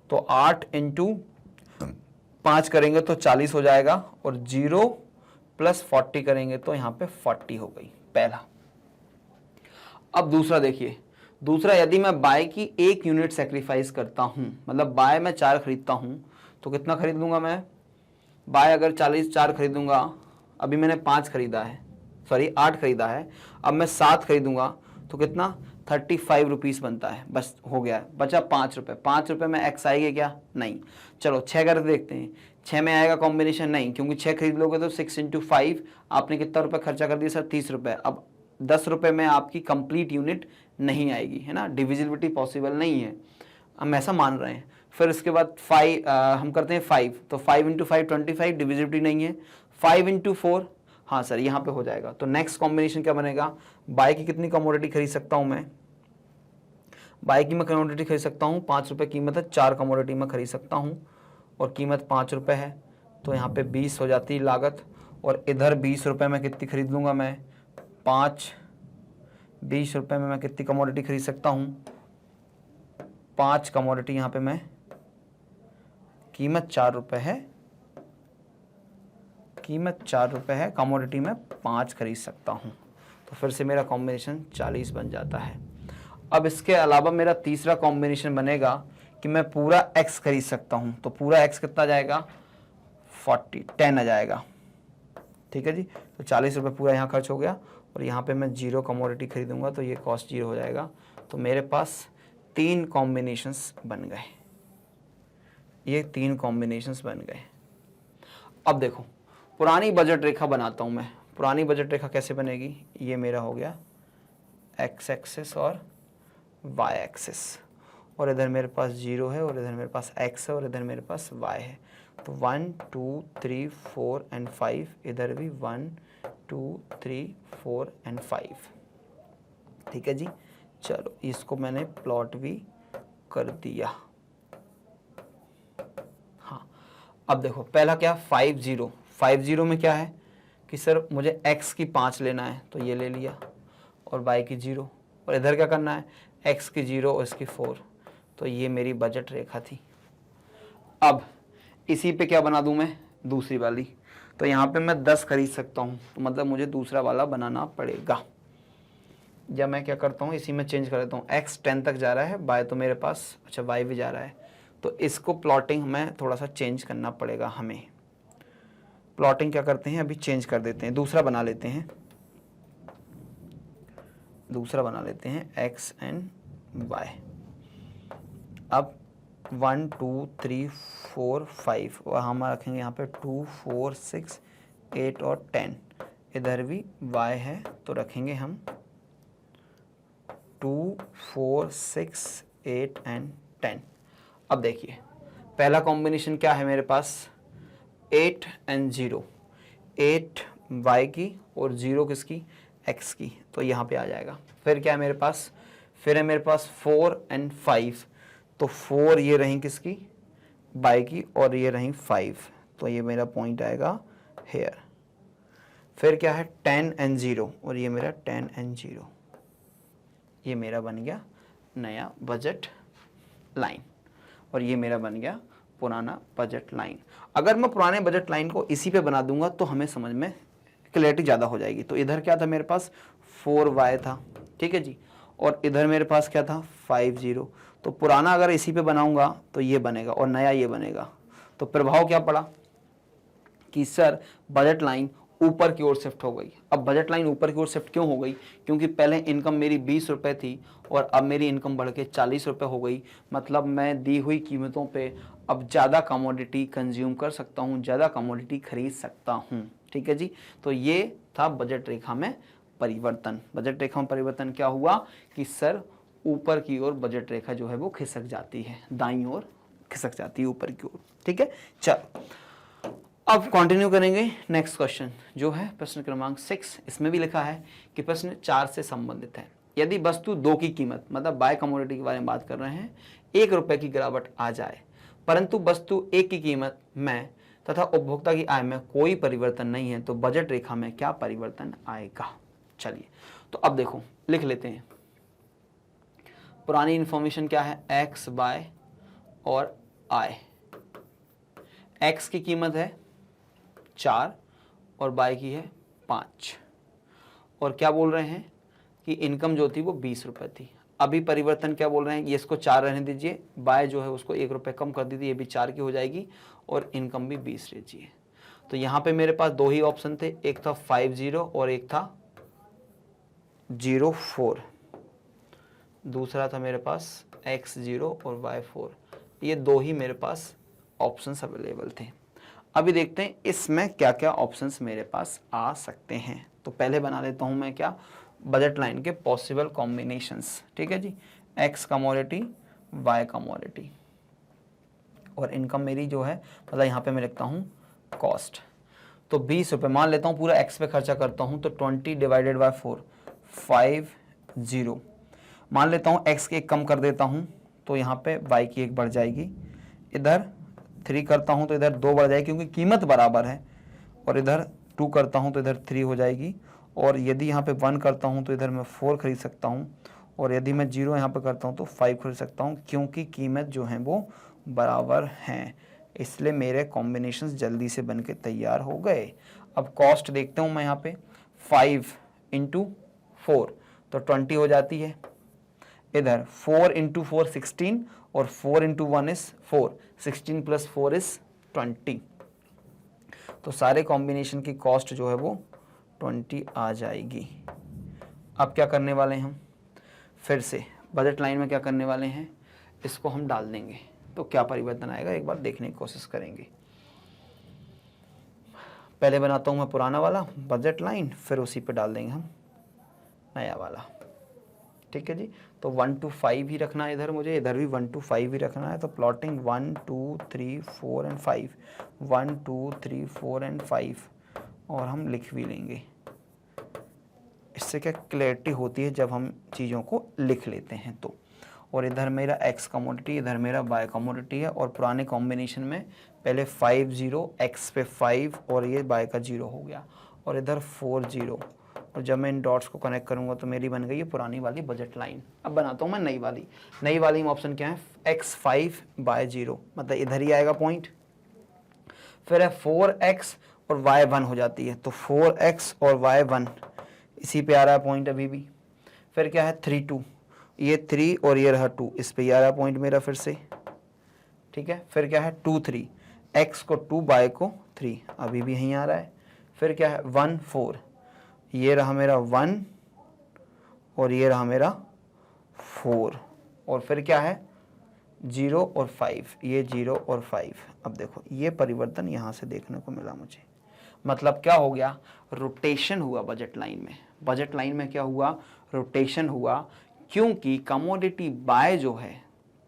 तो 8 इंटू 5 करेंगे तो 40 हो जाएगा, और 0 प्लस 40 करेंगे तो यहाँ पे 40 हो गई, पहला। अब दूसरा देखिए, दूसरा, यदि मैं बाय की 1 यूनिट सेक्रीफाइस करता हूं, मतलब बाय मैं 4 खरीदता हूं तो कितना खरीद लूंगा मैं? बाय अगर 4 खरीदूंगा, अभी मैंने 5 खरीदा है, सॉरी 8 खरीदा है, अब मैं 7 खरीदूंगा तो कितना? 35 रुपीज़ बनता है, बस हो गया, बचा 5 रुपये। 5 रुपये में एक्स आएगी क्या? नहीं। चलो 6 करके देखते हैं, 6 में आएगा कॉम्बिनेशन? नहीं, क्योंकि 6 खरीद लोगे तो 6 × 5 आपने कितना रुपये खर्चा कर दिया सर? 30 रुपये। अब 10 रुपये में आपकी कंप्लीट यूनिट नहीं आएगी, है ना, डिविजिबिलिटी पॉसिबल नहीं है, हम ऐसा मान रहे हैं। फिर इसके बाद 5 हम करते हैं 5, तो 5 × 5 25, डिविजिबिलिटी नहीं है। 5 × 4, हाँ सर यहाँ पे हो जाएगा। तो नेक्स्ट कॉम्बिनेशन क्या बनेगा? बाय की कितनी कमोडिटी खरीद सकता हूँ मैं? बाय की मैं कमोडिटी खरीद सकता हूँ, 5 रुपये कीमत है, 4 कमोडिटी मैं खरीद सकता हूँ और कीमत 5 रुपये है, तो यहाँ पे 20 हो जाती है लागत। और इधर 20 रुपये में कितनी खरीद लूँगा मैं? 20 रुपये में मैं कितनी कमोडिटी खरीद सकता हूँ? 5 कमोडिटी, यहाँ पे मैं कीमत 4 रुपये है, कीमत 4 रुपये है, कमोडिटी में 5 खरीद सकता हूँ, तो फिर से मेरा कॉम्बिनेशन 40 बन जाता है। अब इसके अलावा मेरा तीसरा कॉम्बिनेशन बनेगा कि मैं पूरा x खरीद सकता हूँ, तो पूरा x कितना जाएगा? 10 आ जाएगा, ठीक है जी। तो 40 रुपये पूरा यहाँ खर्च हो गया और यहाँ पे मैं 0 कमोडिटी खरीदूंगा तो ये कॉस्ट 0 हो जाएगा। तो मेरे पास 3 कॉम्बिनेशंस बन गए, ये 3 कॉम्बिनेशंस बन गए। अब देखो पुरानी बजट रेखा बनाता हूँ मैं। पुरानी बजट रेखा कैसे बनेगी? ये मेरा हो गया x एक्सिस और y एक्सिस, और इधर मेरे पास 0 है और इधर मेरे पास x है और इधर मेरे पास y है। तो 1 2 3 4 एंड 5, इधर भी 1 2 3 4 एंड 5, ठीक है जी। चलो इसको मैंने प्लॉट भी कर दिया। हाँ, अब देखो पहला क्या? 50 में क्या है कि सर मुझे x की 5 लेना है, तो ये ले लिया, और y की 0, और इधर क्या करना है? x की 0 और इसकी 4, तो ये मेरी बजट रेखा थी। अब इसी पे क्या बना दूं मैं? दूसरी वाली। तो यहाँ पे मैं 10 खरीद सकता हूँ, तो मतलब मुझे दूसरा वाला बनाना पड़ेगा। जब मैं क्या करता हूँ, इसी में चेंज कर देता हूँ। x 10 तक जा रहा है, y तो मेरे पास, अच्छा y भी जा रहा है, तो इसको प्लॉटिंग में थोड़ा सा चेंज करना पड़ेगा हमें। प्लॉटिंग क्या करते हैं, अभी चेंज कर देते हैं, दूसरा बना लेते हैं, x एंड y। अब 1 2 3 4 5 और हम रखेंगे यहाँ पे 2 4 6 8 और 10, इधर भी y है तो रखेंगे हम 2 4 6 8 एंड 10। अब देखिए पहला कॉम्बिनेशन क्या है मेरे पास? 8 एंड 0, 8 y की और 0 किसकी? x की, तो यहाँ पे आ जाएगा। फिर क्या है मेरे पास? फिर है मेरे पास 4 एंड 5, तो 4 ये रही किसकी? y की, और ये रही 5, तो ये मेरा पॉइंट आएगा हेयर। फिर क्या है? 10 एंड 0, और ये मेरा 10 एंड 0, ये मेरा बन गया नया बजट लाइन, और ये मेरा बन गया पुराना बजट लाइन। अगर मैं पुराने बजट लाइन को इसी पे बना दूंगा तो हमें समझ में क्लैरिटी ज़्यादा हो जाएगी। तो इधर क्या था मेरे पास? 4y था, ठीक है जी, और इधर मेरे पास क्या था? 50। तो पुराना अगर इसी पे बनाऊंगा तो ये बनेगा और नया ये बनेगा। तो प्रभाव क्या पड़ा कि सर बजट लाइन ऊपर की ओर शिफ्ट हो गई। अब बजट लाइन ऊपर की ओर शिफ्ट क्यों हो गई? क्योंकि पहले इनकम मेरी 20 रुपये थी और अब मेरी इनकम बढ़ के 40 रुपये हो गई। मतलब मैं दी हुई कीमतों पे अब ज़्यादा कमोडिटी कंज्यूम कर सकता हूँ, ज़्यादा कमोडिटी खरीद सकता हूँ, ठीक है जी। तो ये था बजट रेखा में परिवर्तन। बजट रेखा में परिवर्तन क्या हुआ कि सर ऊपर की ओर बजट रेखा जो है वो खिसक जाती है, दाईं ओर खिसक जाती है ऊपर की ओर, ठीक है। चलो अब कंटिन्यू करेंगे। नेक्स्ट क्वेश्चन जो है प्रश्न क्रमांक 6, इसमें भी लिखा है कि प्रश्न 4 से संबंधित है। यदि वस्तु 2 की कीमत, मतलब बाय कमोडिटी के बारे में बात कर रहे हैं, 1 रुपये की गिरावट आ जाए, परंतु वस्तु 1 की कीमत में तथा उपभोक्ता की आय में कोई परिवर्तन नहीं है, तो बजट रेखा में क्या परिवर्तन आएगा? चलिए तो अब देखो लिख लेते हैं। पुरानी इंफॉर्मेशन क्या है? x, y और i। x की कीमत है 4 और y की है 5, और क्या बोल रहे हैं कि इनकम जो थी वो 20 रुपये थी। अभी परिवर्तन क्या बोल रहे हैं, ये इसको 4 रहने दीजिए, बाय जो है उसको 1 रुपये कम कर दीजिए, ये भी 4 की हो जाएगी और इनकम भी 20 लीजिए। तो यहाँ पे मेरे पास 2 ही ऑप्शन थे, एक था 50 और एक था 04, दूसरा था मेरे पास x0 और y4, ये 2 ही मेरे पास ऑप्शंस अवेलेबल थे। अभी देखते हैं इसमें क्या क्या ऑप्शंस मेरे पास आ सकते हैं। तो पहले बना लेता हूं मैं क्या, बजट लाइन के पॉसिबल कॉम्बिनेशंस। ठीक है जी, x कमोडिटी, y कमोडिटी और इनकम मेरी जो है, मतलब यहाँ पे मैं लिखता हूँ कॉस्ट। तो 20 रुपये मान लेता हूँ, पूरा x पे खर्चा करता हूँ, तो 20 डिवाइडेड बाय 4 50 मान लेता हूँ। x की एक कम कर देता हूँ तो यहाँ पे y की एक बढ़ जाएगी, इधर 3 करता हूँ तो इधर 2 बढ़ जाएगी क्योंकि कीमत बराबर है, और इधर 2 करता हूँ तो इधर 3 हो जाएगी, और यदि यहाँ पे 1 करता हूँ तो इधर मैं 4 खरीद सकता हूँ, और यदि मैं 0 यहाँ पे करता हूँ तो 5 खरीद सकता हूँ, क्योंकि कीमत जो है वो बराबर हैं। इसलिए मेरे कॉम्बिनेशंस जल्दी से बन के तैयार हो गए। अब कॉस्ट देखता हूँ मैं यहाँ पे, 5 × 4 तो 20 हो जाती है, इधर 4 × 4 16 और 4 × 1 इज 4, 16 + 4 इज 20। तो सारे कॉम्बिनेशन की कॉस्ट जो है वो 20 आ जाएगी। अब क्या करने वाले हैं हम, फिर से बजट लाइन में क्या करने वाले हैं, इसको हम डाल देंगे, तो क्या परिवर्तन आएगा एक बार देखने की कोशिश करेंगे। पहले बनाता हूँ मैं पुराना वाला बजट लाइन, फिर उसी पे डाल देंगे हम नया वाला। ठीक है जी, तो 1 to 5 ही रखना है इधर मुझे, इधर भी 1 to 5 ही रखना है। तो प्लॉटिंग 1 2 3 4 एंड 5, 1 2 3 4 एंड 5, और हम लिख भी लेंगे। इससे क्या क्लैरिटी होती है जब हम चीज़ों को लिख लेते हैं तो। और इधर मेरा x कमोडिटी, इधर मेरा y कमोडिटी है, और पुराने कॉम्बिनेशन में पहले 50 x पे 5 और ये y का 0 हो गया, और इधर 40, और जब मैं इन डॉट्स को कनेक्ट करूंगा तो मेरी बन गई है पुरानी वाली बजट लाइन। अब बनाता हूँ मैं नई वाली। नई वाली में ऑप्शन क्या है, x5/0, मतलब इधर ही आएगा पॉइंट, फिर है 4x और y1 हो जाती है, तो 4x और y1 इसी पे आ रहा है पॉइंट अभी भी। फिर क्या है 3 2, ये 3 और ये रहा 2, इस पे आ रहा है पॉइंट मेरा फिर से। ठीक है, फिर क्या है 2 3, x को 2 y को 3, अभी भी यहीं आ रहा है। फिर क्या है 1 4, ये रहा मेरा 1 और ये रहा मेरा 4, और फिर क्या है 0 और 5, ये 0 और 5। अब देखो ये परिवर्तन यहाँ से देखने को मिला मुझे, मतलब क्या हो गया, रोटेशन हुआ बजट लाइन में। बजट लाइन में क्या हुआ, रोटेशन हुआ, क्योंकि कमोडिटी बाय जो है,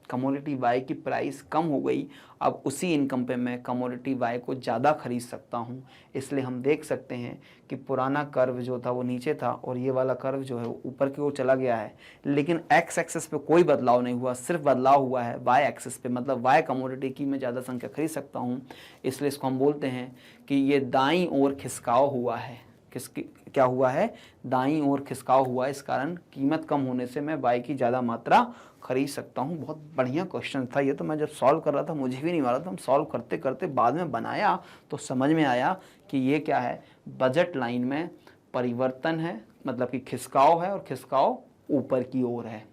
कमोडिटी बाय की प्राइस कम हो गई। अब उसी इनकम पे मैं कमोडिटी बाय को ज़्यादा खरीद सकता हूँ। इसलिए हम देख सकते हैं कि पुराना कर्व जो था वो नीचे था, और ये वाला कर्व जो है वो ऊपर की ओर चला गया है, लेकिन एक्स एक्सिस पे कोई बदलाव नहीं हुआ, सिर्फ बदलाव हुआ है वाई एक्सिस पे, मतलब वाई कमोडिटी की मैं ज़्यादा संख्या खरीद सकता हूँ। इसलिए इसको हम बोलते हैं कि ये दाईं ओर खिसकाव हुआ है। किसकी क्या हुआ है, दाईं ओर खिसकाव हुआ है। इस कारण कीमत कम होने से मैं बाई की ज़्यादा मात्रा खरीद सकता हूँ। बहुत बढ़िया क्वेश्चन था ये, तो मैं जब सॉल्व कर रहा था मुझे भी नहीं मालूम था, हम सॉल्व करते करते बाद में बनाया तो समझ में आया कि ये क्या है, बजट लाइन में परिवर्तन है, मतलब कि खिसकाव है, और खिसकाव ऊपर की ओर है।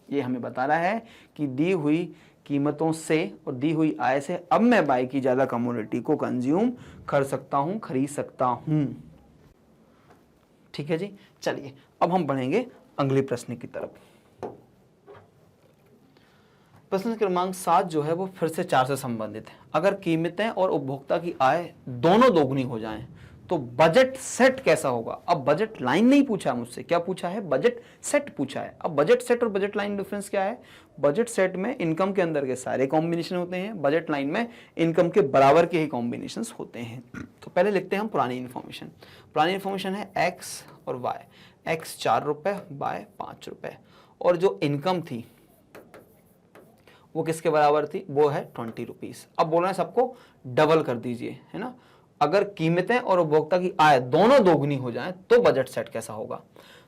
ये हमें बता रहा है कि दी हुई कीमतों से और दी हुई आय से अब मैं बाई की ज़्यादा कमोडिटी को कंज्यूम कर सकता हूँ, खरीद सकता हूँ। ठीक है जी, चलिए अब हम बढ़ेंगे अगले प्रश्न की तरफ। प्रश्न क्रमांक 7 जो है वो फिर से 4 से संबंधित है। अगर कीमतें और उपभोक्ता की आय दोनों दोगुनी हो जाएं तो बजट सेट कैसा होगा। अब बजट लाइन नहीं पूछा है मुझसे, क्या पूछा है, बजट सेट पूछा है। अब बजट सेट और बजट लाइन डिफरेंस क्या है, बजट सेट में इनकम के अंदर के सारे कॉम्बिनेशन होते हैं, बजट लाइन में इनकम के बराबर के ही कॉम्बिनेशंस होते हैं। तो पहले लिखते हैं हम पुरानी इन्फॉर्मेशन। पुरानी इन्फॉर्मेशन है एक्स और वाई, एक्स 4 रुपये, वाई 5 रुपये, और जो इनकम थी वो किसके बराबर थी, वो है 20 रुपीज़। अब बोल रहे हैं सबको डबल कर दीजिए, है ना। अगर कीमतें और उपभोक्ता की आय दोनों दोगुनी हो जाए तो बजट सेट कैसा होगा।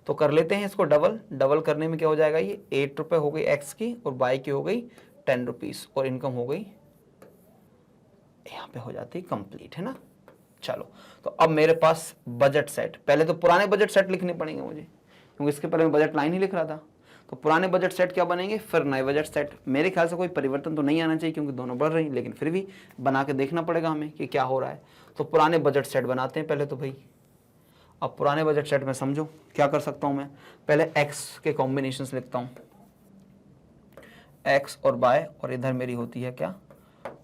तो कर लेते हैं इसको डबल। डबल करने में क्या हो जाएगा, ये 8 रुपये हो गई एक्स की, और वाई की हो गई 10 रुपीज़, और इनकम हो गई यहाँ पे हो जाती कंप्लीट, है ना। चलो, तो अब मेरे पास बजट सेट, पहले तो पुराने बजट सेट लिखने पड़ेंगे मुझे, क्योंकि इसके पहले मैं बजट लाइन ही लिख रहा था। तो पुराने बजट सेट क्या बनेंगे, फिर नए बजट सेट। मेरे ख्याल से कोई परिवर्तन तो नहीं आना चाहिए क्योंकि दोनों बढ़ रही हैं, लेकिन फिर भी बना के देखना पड़ेगा हमें कि क्या हो रहा है। तो पुराने बजट सेट बनाते हैं पहले तो भाई। अब पुराने बजट सेट में समझो क्या कर सकता हूं मैं, पहले एक्स के कॉम्बिनेशंस लिखता हूं, एक्स और बाय, और इधर मेरी होती है क्या,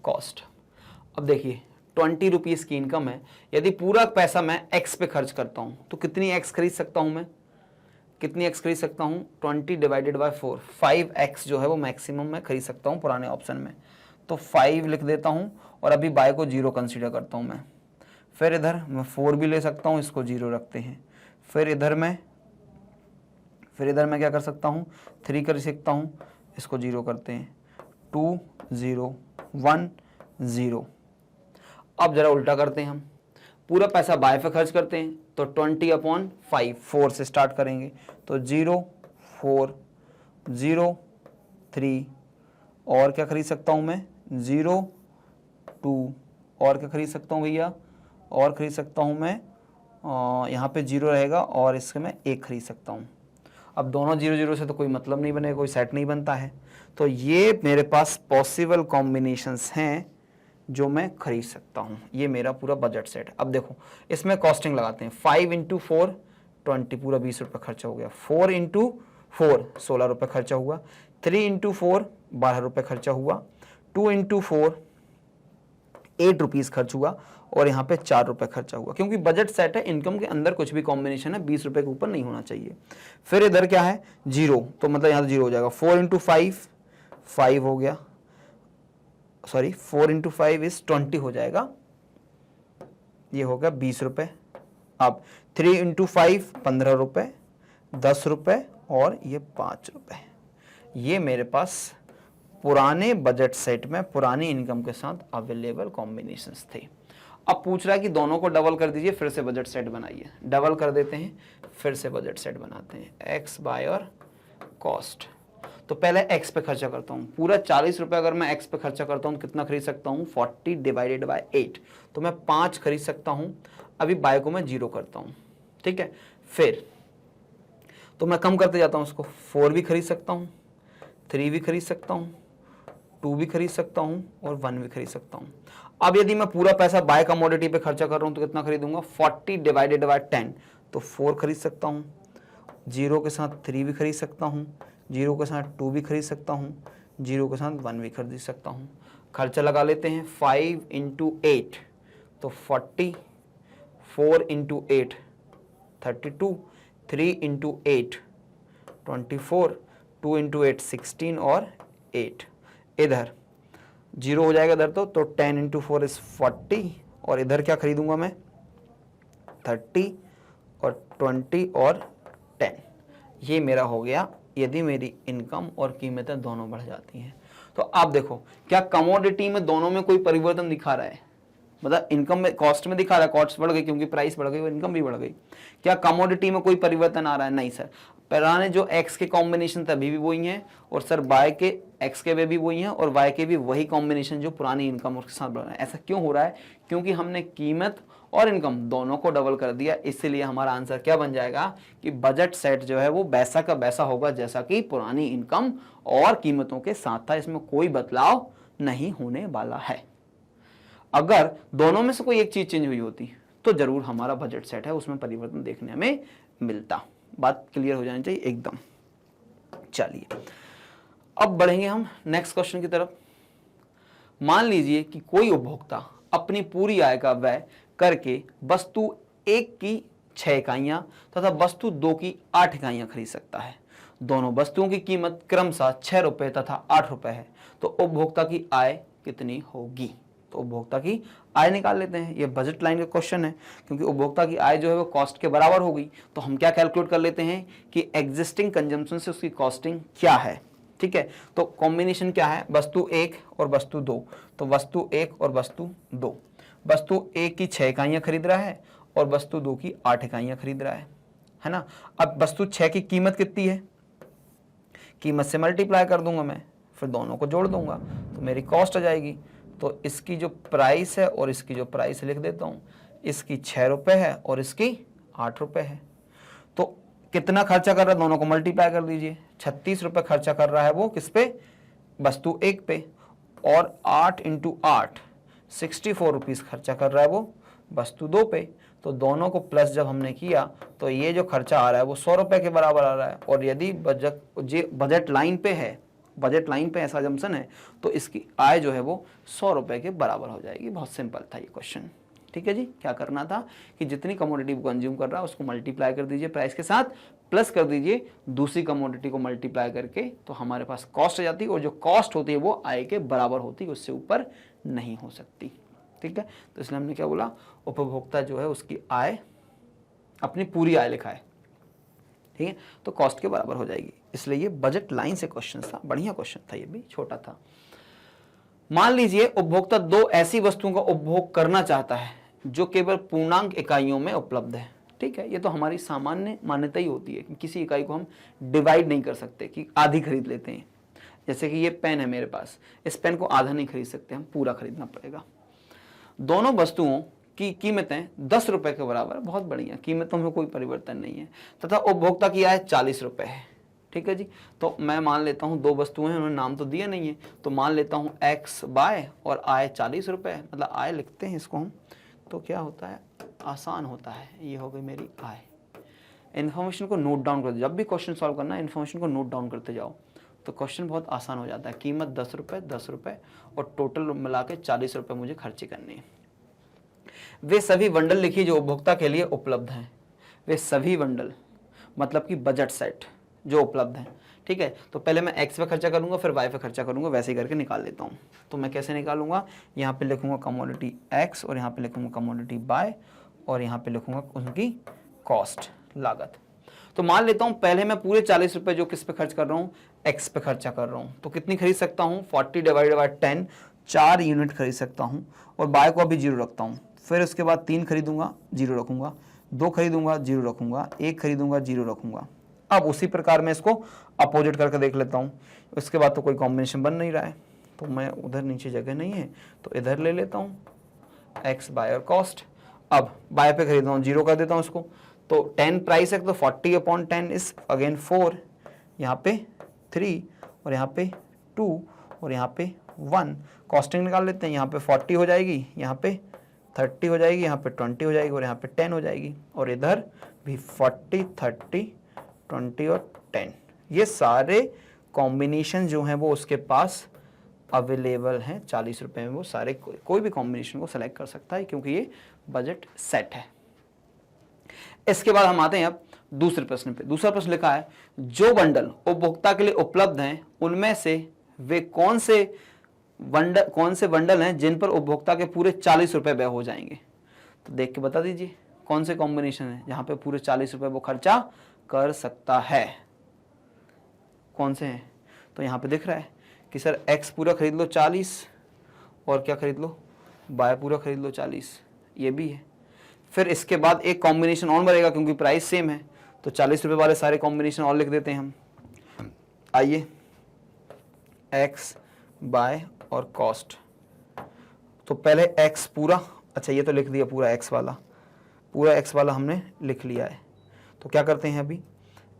कॉस्ट। अब देखिए 20 रुपीज़ की इनकम है, यदि पूरा पैसा मैं एक्स पे खर्च करता हूं तो कितनी एक्स खरीद सकता हूं मैं, कितनी एक्स खरीद सकता हूं, 20 डिवाइडेड बाय 4, 5x जो है वो मैक्सिमम मैं खरीद सकता हूं पुराने ऑप्शन में। तो 5 लिख देता हूं और अभी बाय को 0 कंसीडर करता हूं मैं। फिर इधर मैं 4 भी ले सकता हूं, इसको 0 रखते हैं। फिर इधर मैं क्या कर सकता हूं, 3 कर सकता हूं, इसको 0 करते हैं। 2 0 1 0। अब जरा उल्टा करते हैं हम, पूरा पैसा बाय पे खर्च करते हैं तो 20/5, 4 से स्टार्ट करेंगे तो 0 4 0 3, और क्या खरीद सकता हूं मैं, 0 2, और क्या खरीद सकता हूं भैया, और खरीद सकता हूं मैं यहाँ पे 0 रहेगा और इसके मैं 1 खरीद सकता हूं। अब दोनों 0 0 से तो कोई मतलब नहीं बनेगा, कोई सेट नहीं बनता है। तो ये मेरे पास पॉसिबल कॉम्बिनेशंस हैं जो मैं खरीद सकता हूं, ये मेरा पूरा बजट सेट। अब देखो इसमें कॉस्टिंग लगाते हैं, 5 × 4 20, पूरा 20 रुपये खर्चा हो गया। 4 × 4 16 रुपये खर्चा हुआ। 3 × 4 12 रुपये खर्चा हुआ। 2 × 4 8 रुपीज़ खर्च हुआ, और यहाँ पे 4 रुपये खर्चा हुआ, क्योंकि बजट सेट है, इनकम के अंदर कुछ भी कॉम्बिनेशन है 20 रुपये के ऊपर नहीं होना चाहिए। फिर इधर क्या है 0, तो मतलब यहाँ 0 हो जाएगा। 4 × 5 5 हो गया, सॉरी 4 × 5 इज 20 हो जाएगा, ये हो गया 20 रुपये। अब 3 × 5 15 रुपये, 10 रुपये, और ये 5 रुपये। ये मेरे पास पुराने बजट सेट में पुरानी इनकम के साथ अवेलेबल कॉम्बिनेशंस थे। अब पूछ रहा है कि दोनों को डबल कर दीजिए, फिर से बजट सेट बनाइए। डबल कर देते हैं, फिर से बजट सेट बनाते हैं, एक्स बाय और कॉस्ट। तो पहले एक्स पे खर्चा करता हूँ, पूरा 40 रुपये अगर मैं एक्स पे खर्चा करता हूँ कितना खरीद सकता हूँ, 40 डिवाइडेड बाय 8, तो मैं 5 खरीद सकता हूँ। अभी बाय को मैं 0 करता हूँ, ठीक है। फिर तो मैं कम करते जाता हूँ उसको, 4 भी खरीद सकता हूँ, 3 भी खरीद सकता हूँ, 2 भी खरीद सकता हूँ, और 1 भी खरीद सकता हूँ। अब यदि मैं पूरा पैसा बाय कमोडिटी पे खर्चा कर रहा हूँ तो कितना खरीदूंगा, 40 डिवाइडेड बाय 10, तो 4 खरीद सकता हूँ। 0 के साथ 3 भी खरीद सकता हूँ, 0 के साथ 2 भी खरीद सकता हूँ, 0 के साथ 1 भी खरीद सकता हूँ। खर्चा लगा लेते हैं, 5 × 8 तो 40, 4 × 8 32, 3 × 8 24, 2 × 8 16, और 8 इधर 0 हो जाएगा इधर, तो 10 × 4 इज 40, और इधर क्या खरीदूंगा मैं, 30 और 20 और 10। ये मेरा हो गया यदि मेरी इनकम और कीमतें दोनों बढ़ जाती हैं। तो आप देखो क्या कमोडिटी में दोनों में कोई परिवर्तन दिखा रहा है, मतलब इनकम में कॉस्ट में दिखा रहा है, कॉस्ट बढ़ गई क्योंकि प्राइस बढ़ गई और इनकम भी बढ़ गई। क्या कमोडिटी में कोई परिवर्तन आ रहा है, नहीं सर। पुराने जो एक्स के कॉम्बिनेशन थे अभी भी वही हैं, और सर बाय के एक्स के वे भी वही हैं, और वाई के भी वही कॉम्बिनेशन जो पुरानी इनकम और के साथ बढ़ रहा है। ऐसा क्यों हो रहा है, क्योंकि हमने कीमत और इनकम दोनों को डबल कर दिया। इसलिए हमारा आंसर क्या बन जाएगा कि बजट सेट जो है वो वैसा का वैसा होगा जैसा कि पुरानी इनकम और कीमतों के साथ था, इसमें कोई बदलाव नहीं होने वाला है। अगर दोनों में से कोई एक चीज चेंज हुई होती तो जरूर हमारा बजट सेट है उसमें परिवर्तन देखने में मिलता। बात क्लियर हो जानी चाहिए एकदम। चलिए अब बढ़ेंगे हम नेक्स्ट क्वेश्चन की तरफ। मान लीजिए कि कोई उपभोक्ता अपनी पूरी आय का व्यय करके वस्तु 1 की 6 इकाइयां तथा वस्तु 2 की 8 इकाइयां खरीद सकता है। दोनों वस्तुओं की कीमत क्रमशः 6 रुपए तथा 8 रुपए है, तो उपभोक्ता की आय कितनी होगी। तो उपभोक्ता की आय निकाल लेते हैं, ये बजट लाइन का क्वेश्चन है, क्योंकि उपभोक्ता की आय जो है वो कॉस्ट के बराबर होगी। तो हम क्या कैलकुलेट कर लेते हैं कि एग्जिस्टिंग कंजम्पशन से उसकी कॉस्टिंग क्या है, ठीक है। तो कॉम्बिनेशन क्या है, वस्तु 1 और वस्तु 2, तो वस्तु 1 और वस्तु 2। वस्तु 1 की 6 इकाइयां खरीद रहा है और वस्तु 2 की 8 इकाइयां खरीद रहा है ना। अब वस्तु 6 की कीमत कितनी है, कीमत से मल्टीप्लाई कर दूंगा मैं, फिर दोनों को जोड़ दूंगा तो मेरी कॉस्ट आ जाएगी। तो इसकी जो प्राइस है और इसकी जो प्राइस लिख देता हूं, इसकी 6 रुपए है और इसकी 8 रुपए है। तो कितना खर्चा कर रहा है, दोनों को मल्टीप्लाई कर दीजिए। 36 रुपये खर्चा कर रहा है वो किस पे, वस्तु एक पे, और 8 × 8 64 रुपीज़ खर्चा कर रहा है वो वस्तु दो पे। तो दोनों को प्लस जब हमने किया तो ये जो खर्चा आ रहा है वो 100 रुपये के बराबर आ रहा है। और यदि बजट लाइन पे है, बजट लाइन पे ऐसा जम्सन है, तो इसकी आय जो है वो 100 रुपये के बराबर हो जाएगी। बहुत सिंपल था ये क्वेश्चन। ठीक है जी, क्या करना था कि जितनी कमोडिटी वो कंज्यूम कर रहा है उसको मल्टीप्लाई कर दीजिए प्राइस के साथ, प्लस कर दीजिए दूसरी कमोडिटी को मल्टीप्लाई करके, तो हमारे पास कॉस्ट आ जाती है, और जो कॉस्ट होती है वो आय के बराबर होती है, उससे ऊपर नहीं हो सकती। ठीक है, तो इसलिए हमने क्या बोला, उपभोक्ता जो है उसकी आय, अपनी पूरी आय लिखा है, ठीक है, तो कॉस्ट के बराबर हो जाएगी। इसलिए ये बजट लाइन से क्वेश्चन था, बढ़िया क्वेश्चन था, ये भी छोटा था। मान लीजिए उपभोक्ता दो ऐसी वस्तुओं का उपभोग करना चाहता है जो केवल पूर्णांक इकाइयों में उपलब्ध है। ठीक है, ये तो हमारी सामान्य मान्यता ही होती है कि किसी इकाई को हम डिवाइड नहीं कर सकते कि आधी खरीद लेते हैं। जैसे कि ये पेन है मेरे पास, इस पेन को आधा नहीं खरीद सकते, हम पूरा खरीदना पड़ेगा। दोनों वस्तुओं की कीमतें 10 रुपए के बराबर, बहुत बढ़िया, कीमतों में कोई परिवर्तन नहीं है, तथा उपभोक्ता की आय 40 रुपए है। ठीक है जी, तो मैं मान लेता हूँ दो वस्तुएं हैं, उन्होंने नाम तो दिया नहीं है, तो मान लेता हूँ x बाय और आय 40 रुपए है, मतलब आय लिखते हैं इसको हम, तो क्या होता है, आसान होता है। ये हो गई मेरी आय। इन्फॉर्मेशन को नोट डाउन कर दो, जब भी क्वेश्चन सॉल्व करना है इन्फॉर्मेशन को नोट डाउन करते जाओ, तो क्वेश्चन बहुत आसान हो जाता है। कीमत 10 रुपये, 10 रुपये, और टोटल मिला के 40 रुपये मुझे खर्चे करने हैं। वे सभी बंडल लिखिए जो उपभोक्ता के लिए उपलब्ध हैं। वे सभी बंडल मतलब कि बजट सेट जो उपलब्ध हैं। ठीक है, तो पहले मैं x पे खर्चा करूंगा, फिर y पे खर्चा करूंगा, वैसे ही करके निकाल लेता हूँ। तो मैं कैसे निकालूंगा, यहाँ पे लिखूंगा कमोडिटी x, और यहाँ पे लिखूंगा कमोडिटी y, और यहाँ पे लिखूंगा उनकी कॉस्ट, लागत। तो मान लेता हूँ पहले मैं पूरे 40 रुपये जो किस पे खर्च कर रहा हूँ, x पे खर्चा कर रहा हूँ, तो कितनी खरीद सकता हूँ, 40 डिवाइडेड बाय 10, 4 यूनिट खरीद सकता हूँ, और y को अभी 0 रखता हूँ। फिर उसके बाद 3 खरीदूंगा, 0 रखूंगा, 2 खरीदूंगा, 0 रखूंगा, 1 खरीदूंगा, 0 रखूंगा। अब उसी प्रकार मैं इसको अपोजिट करके देख लेता हूँ। उसके बाद तो कोई कॉम्बिनेशन बन नहीं रहा है, तो मैं उधर नीचे जगह नहीं है तो इधर ले लेता हूँ x बाय और कॉस्ट। अब बाय पे खरीदता हूँ, 0 कर देता हूँ इसको, तो 10 प्राइस है तो 40/10 इज अगेन 4, यहाँ पे 3, और यहाँ पे 2, और यहाँ पे 1। कॉस्टिंग निकाल लेते हैं, यहाँ पे 40 हो जाएगी, यहाँ पे 30 हो जाएगी, यहाँ पे 20 हो जाएगी, और यहाँ पे 10 हो जाएगी, और इधर भी 40, 30, 20 और 10। ये सारे कॉम्बिनेशन जो हैं वो उसके पास अवेलेबल हैं 40 रुपए में। वो सारे कोई भी कॉम्बिनेशन को सेलेक्ट कर सकता है क्योंकि ये बजट सेट है। इसके बाद हम आते हैं अब दूसरे प्रश्न पे। दूसरा प्रश्न लिखा है, जो बंडल उपभोक्ता के लिए उपलब्ध हैं उनमें से वे कौन से बंडल हैं जिन पर उपभोक्ता के पूरे 40 रुपए व्यय हो जाएंगे। तो देख के बता दीजिए कौन से कॉम्बिनेशन है जहां पे पूरे 40 रुपए वो खर्चा कर सकता है, कौन से हैं। तो यहाँ पे दिख रहा है कि सर x पूरा खरीद लो 40, और क्या खरीद लो, y पूरा खरीद लो 40, ये भी है। फिर इसके बाद एक कॉम्बिनेशन और बनेगा क्योंकि प्राइस सेम है, तो 40 रुपए वाले सारे कॉम्बिनेशन और लिख देते हैं हम। आइए, x, y और कॉस्ट। तो पहले x पूरा, अच्छा ये तो लिख दिया पूरा x वाला, पूरा x वाला हमने लिख लिया है। तो क्या करते हैं अभी,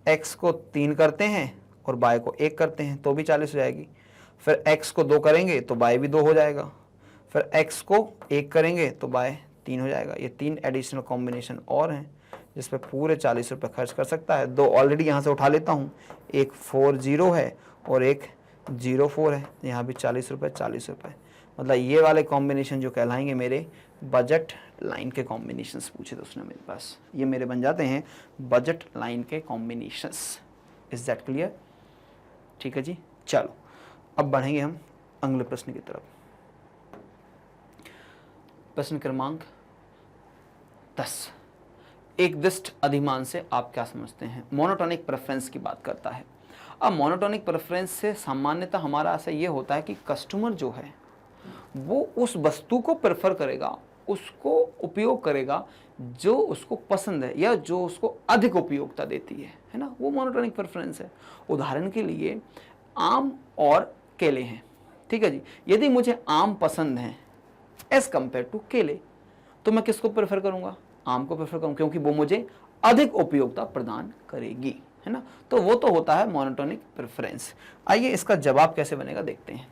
x को 3 करते हैं और y को 1 करते हैं तो भी 40 हो जाएगी। फिर x को 2 करेंगे तो y भी 2 हो जाएगा। फिर x को 1 करेंगे तो y 3 हो जाएगा। ये 3 एडिशनल कॉम्बिनेशन और हैं जिस पे पूरे 40 रुपये खर्च कर सकता है। 2 ऑलरेडी यहाँ से उठा लेता हूँ, एक 40 है और एक 04 है, यहाँ भी 40 रुपये 40 रुपये। मतलब ये वाले कॉम्बिनेशन जो कहलाएंगे मेरे बजट लाइन के कॉम्बिनेशंस पूछे तो उसने मेरे पास, ये मेरे बन जाते हैं बजट लाइन के कॉम्बिनेशंस। Is that clear? ठीक है जी, चलो अब बढ़ेंगे हम अगले प्रश्न की तरफ। प्रश्न क्रमांक 10, एक दिष्ट अधिमान से आप क्या समझते हैं? मोनोटोनिक प्रेफरेंस की बात करता है। अब मोनोटोनिक प्रेफरेंस से सामान्यतः हमारा आशय ये होता है कि कस्टमर जो है वो उस वस्तु को प्रेफर करेगा, उसको उपयोग करेगा जो उसको पसंद है या जो उसको अधिक उपयोगिता देती है ना, वो मोनोटोनिक प्रेफरेंस है। उदाहरण के लिए आम और केले हैं, ठीक है जी। यदि मुझे आम पसंद है एज कंपेयर टू केले, तो मैं किसको प्रेफर करूंगा? आम को प्रेफर करूंगा, क्योंकि वो मुझे अधिक उपयोगिता प्रदान करेगी, है ना। तो वो तो होता है मोनोटोनिक प्रेफरेंस। आइए इसका जवाब कैसे बनेगा देखते हैं।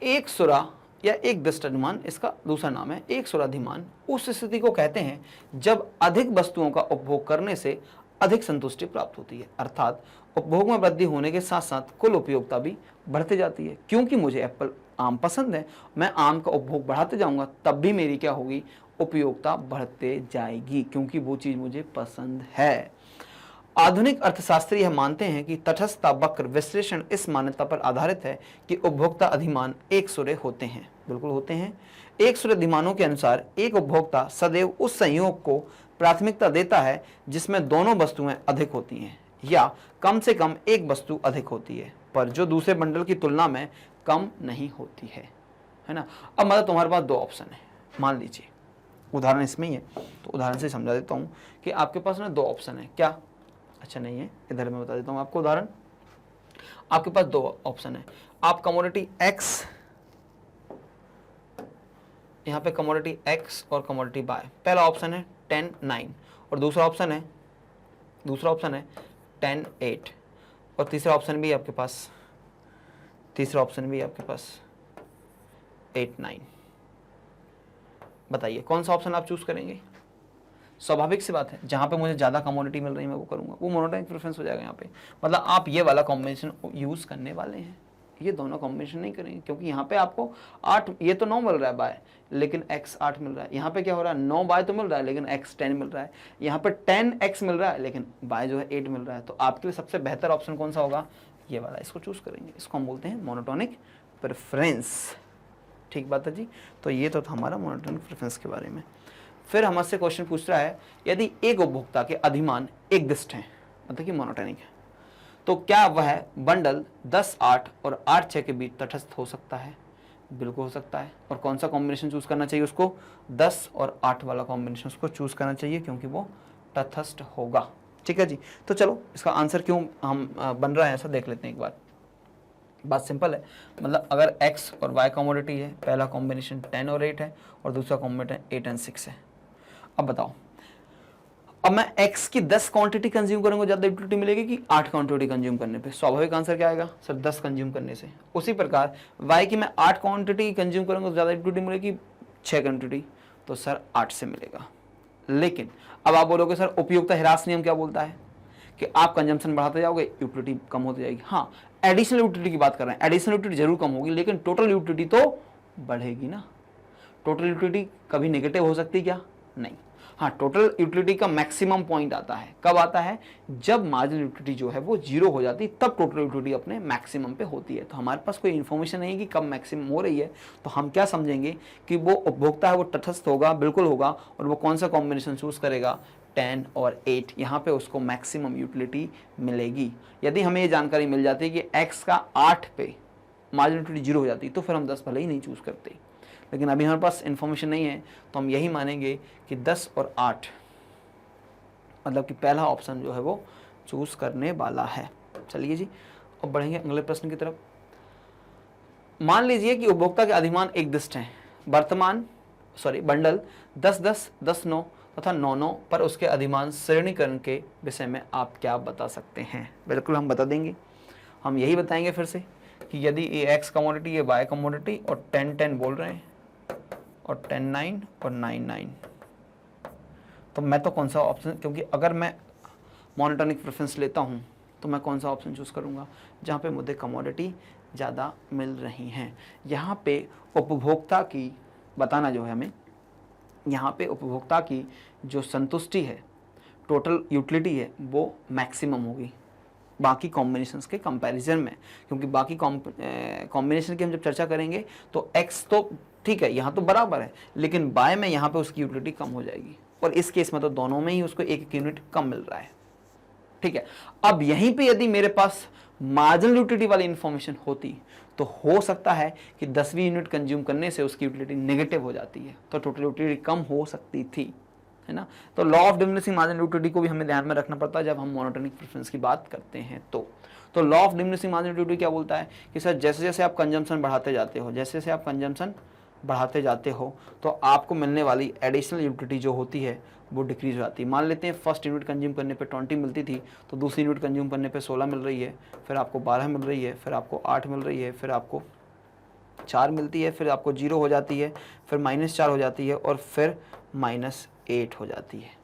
एक सुरा या एक दृष्ट अनुमान, इसका दूसरा नाम है एक सुराधिमान, उस स्थिति को कहते हैं जब अधिक वस्तुओं का उपभोग करने से अधिक संतुष्टि प्राप्त होती है, अर्थात उपभोग में वृद्धि होने के साथ साथ कुल उपयोगिता भी बढ़ते जाती है। क्योंकि मुझे एप्पल आम पसंद है, मैं आम का उपभोग बढ़ाते जाऊंगा, तब भी मेरी क्या होगी, उपयोगिता बढ़ते जाएगी, क्योंकि वो चीज मुझे पसंद है। आधुनिक अर्थशास्त्री यह मानते हैं कि तटस्थता वक्र विश्लेषण इस मान्यता पर आधारित है कि उपभोक्ता अधिमान एक सुरे होते हैं। बिल्कुल होते हैं। एक सुरे अधिमानों के अनुसार एक उपभोक्ता सदैव उस संयोग को प्राथमिकता देता है जिसमें दोनों वस्तुएं अधिक होती हैं या कम से कम एक वस्तु अधिक होती है, पर जो दूसरे बंडल की तुलना में कम नहीं होती है ना। अब मतलब तुम्हारे पास दो ऑप्शन है, मान लीजिए उदाहरण इसमें ही है, तो उदाहरण से समझा देता हूँ कि आपके पास ना दो ऑप्शन है। क्या? अच्छा नहीं है, इधर मैं बता देता हूँ आपको उदाहरण। आपके पास दो ऑप्शन है, आप कमोडिटी एक्स, यहाँ पे कमोडिटी एक्स और कमोडिटी बाय, पहला ऑप्शन है 10-9 और दूसरा ऑप्शन है 10-8 और तीसरा ऑप्शन भी आपके पास 8-9। बताइए कौन सा ऑप्शन आप चूज करेंगे? स्वाभाविक सी बात है, जहां पे मुझे ज्यादा कमोडिटी मिल रही है मैं वो करूंगा, वो मोनोटोनिक प्रेफरेंस हो जाएगा। यहाँ पे मतलब आप ये वाला कॉम्बिनेशन यूज करने वाले हैं, ये दोनों कॉम्बिनेशन नहीं करेंगे, क्योंकि यहाँ पे आपको 8, ये तो 9 मिल रहा है बाय, लेकिन x 8 मिल रहा है। यहाँ पे क्या हो रहा है, 9 बाय तो मिल रहा है लेकिन x 10 मिल रहा है। यहाँ पे 10x मिल रहा है लेकिन बाय जो है 8 मिल रहा है। तो आपके लिए सबसे बेहतर ऑप्शन कौन सा होगा, ये वाला, इसको चूज करेंगे। इसको हम बोलते हैं मोनोटोनिक प्रेफरेंस। ठीक बात है जी। तो ये तो था हमारा मोनोटोनिक प्रेफरेंस के बारे में। फिर हमसे क्वेश्चन पूछ रहा है, यदि एक उपभोक्ता के अधिमान एक दिष्ट हैं, मतलब कि मोनोटोनिक है, तो क्या वह बंडल 10-8 और 8-6 के बीच तटस्थ हो सकता है? बिल्कुल हो सकता है। और कौन सा कॉम्बिनेशन चूज करना चाहिए उसको? 10 और 8 वाला कॉम्बिनेशन उसको चूज करना चाहिए, क्योंकि वो तटस्थ होगा। ठीक है जी। तो चलो इसका आंसर क्यों हम बन रहा है ऐसा देख लेते हैं एक बार। बात सिंपल है, मतलब अगर x और y कमोडिटी है, पहला कॉम्बिनेशन 10 और 8 है और दूसरा कॉम्बिनेशन 8 और 6 है। अब बताओ, अब मैं x की 10 क्वांटिटी कंज्यूम करूंगा, ज्यादा यूटिलिटी मिलेगी कि 8 क्वांटिटी कंज्यूम करने पे? स्वाभाविक आंसर क्या आएगा सर, 10 कंज्यूम करने से। उसी प्रकार y की मैं 8 क्वांटिटी कंज्यूम करूंगा तो ज्यादा यूटिलिटी मिलेगी 6 क्वांटिटी, तो सर 8 से मिलेगा। लेकिन अब आप बोलोगे सर उपयोगिता ह्रास नियम क्या बोलता है कि आप कंजम्पशन बढ़ाते जाओगे, यूटिलिटी कम होती जाएगी। हाँ, एडिशनल यूटिलिटी की बात कर रहे हैं, एडिशनल यूटिलिटी जरूर कम होगी, लेकिन टोटल यूटिलिटी तो बढ़ेगी ना। टोटल यूटिलिटी कभी नेगेटिव हो सकती क्या? नहीं। हाँ, टोटल यूटिलिटी का मैक्सिमम पॉइंट आता है, कब आता है? जब मार्जिनल यूटिलिटी जो है वो 0 हो जाती है, तब टोटल यूटिलिटी अपने मैक्सिमम पे होती है। तो हमारे पास कोई इन्फॉर्मेशन नहीं है कि कब मैक्सिमम हो रही है, तो हम क्या समझेंगे कि वो उपभोक्ता है वो तटस्थ होगा, बिल्कुल होगा। और वो कौन सा कॉम्बिनेशन चूज करेगा? 10 और 8, यहाँ पे उसको मैक्सिमम यूटिलिटी मिलेगी। यदि हमें ये जानकारी मिल जाती है कि x का 8 पे मार्जिनल यूटिलिटी 0 हो जाती, तो फिर हम 10 भले ही नहीं चूज करते। लेकिन अभी हमारे पास इन्फॉर्मेशन नहीं है, तो हम यही मानेंगे कि 10 और 8 मतलब कि पहला ऑप्शन जो है वो चूज करने वाला है। चलिए जी, अब बढ़ेंगे अगले प्रश्न की तरफ। मान लीजिए कि उपभोक्ता के अधिमान एक दिष्ट हैं, बंडल 10-10, 10-9 तथा 9-9 पर उसके अधिमान श्रेणीकरण के विषय में आप क्या बता सकते हैं? बिल्कुल हम बता देंगे। हम यही बताएंगे फिर से कि यदि ये x कमोडिटी, ये y कमोडिटी और 10-10 बोल रहे हैं और 10-9 और 9-9, तो मैं तो कौन सा ऑप्शन, क्योंकि अगर मैं मोनोटोनिक प्रेफरेंस लेता हूं तो मैं कौन सा ऑप्शन चूज करूंगा? जहां पे मुझे कमोडिटी ज़्यादा मिल रही हैं। यहाँ पे उपभोक्ता की बताना जो है हमें, यहाँ पे उपभोक्ता की जो संतुष्टि है, टोटल यूटिलिटी है, वो मैक्सिमम होगी बाकी कॉम्बिनेशंस के कंपैरिजन में। क्योंकि बाकी कॉम्बिनेशन की हम जब चर्चा करेंगे तो x तो ठीक है यहाँ तो बराबर है, लेकिन बाय में यहाँ पे उसकी यूटिलिटी कम हो जाएगी, और इस केस में तो दोनों में ही उसको एक यूनिट कम मिल रहा है। ठीक है, अब यहीं पे यदि मेरे पास मार्जिनल यूटिलिटी वाली इंफॉर्मेशन होती तो हो सकता है कि 10वीं यूनिट कंज्यूम करने से उसकी यूटिलिटी नेगेटिव हो जाती है, तो टोटल यूटिलिटी कम हो सकती थी, है ना। तो law of diminishing marginal utility को भी हमें ध्यान में रखना पड़ता है जब हम मोनोटोनिक प्रेफरेंस की बात करते हैं। तो law of diminishing marginal utility क्या बोलता है कि सर जैसे जैसे आप कंजम्पशन बढ़ाते जाते हो, जैसे जैसे आप कंजम्पशन बढ़ाते जाते हो तो आपको मिलने वाली एडिशनल यूटिलिटी जो होती है वो डिक्रीज हो जाती है। मान लेते हैं फर्स्ट यूनिट कंज्यूम करने पे 20 मिलती थी, तो दूसरी यूनिट कंज्यूम करने पे 16 मिल रही है, फिर आपको 12 मिल रही है, फिर आपको 8 मिल रही है, फिर आपको 4 मिलती है, फिर आपको 0 हो जाती है, फिर -4 हो जाती है और फिर -8 हो जाती है।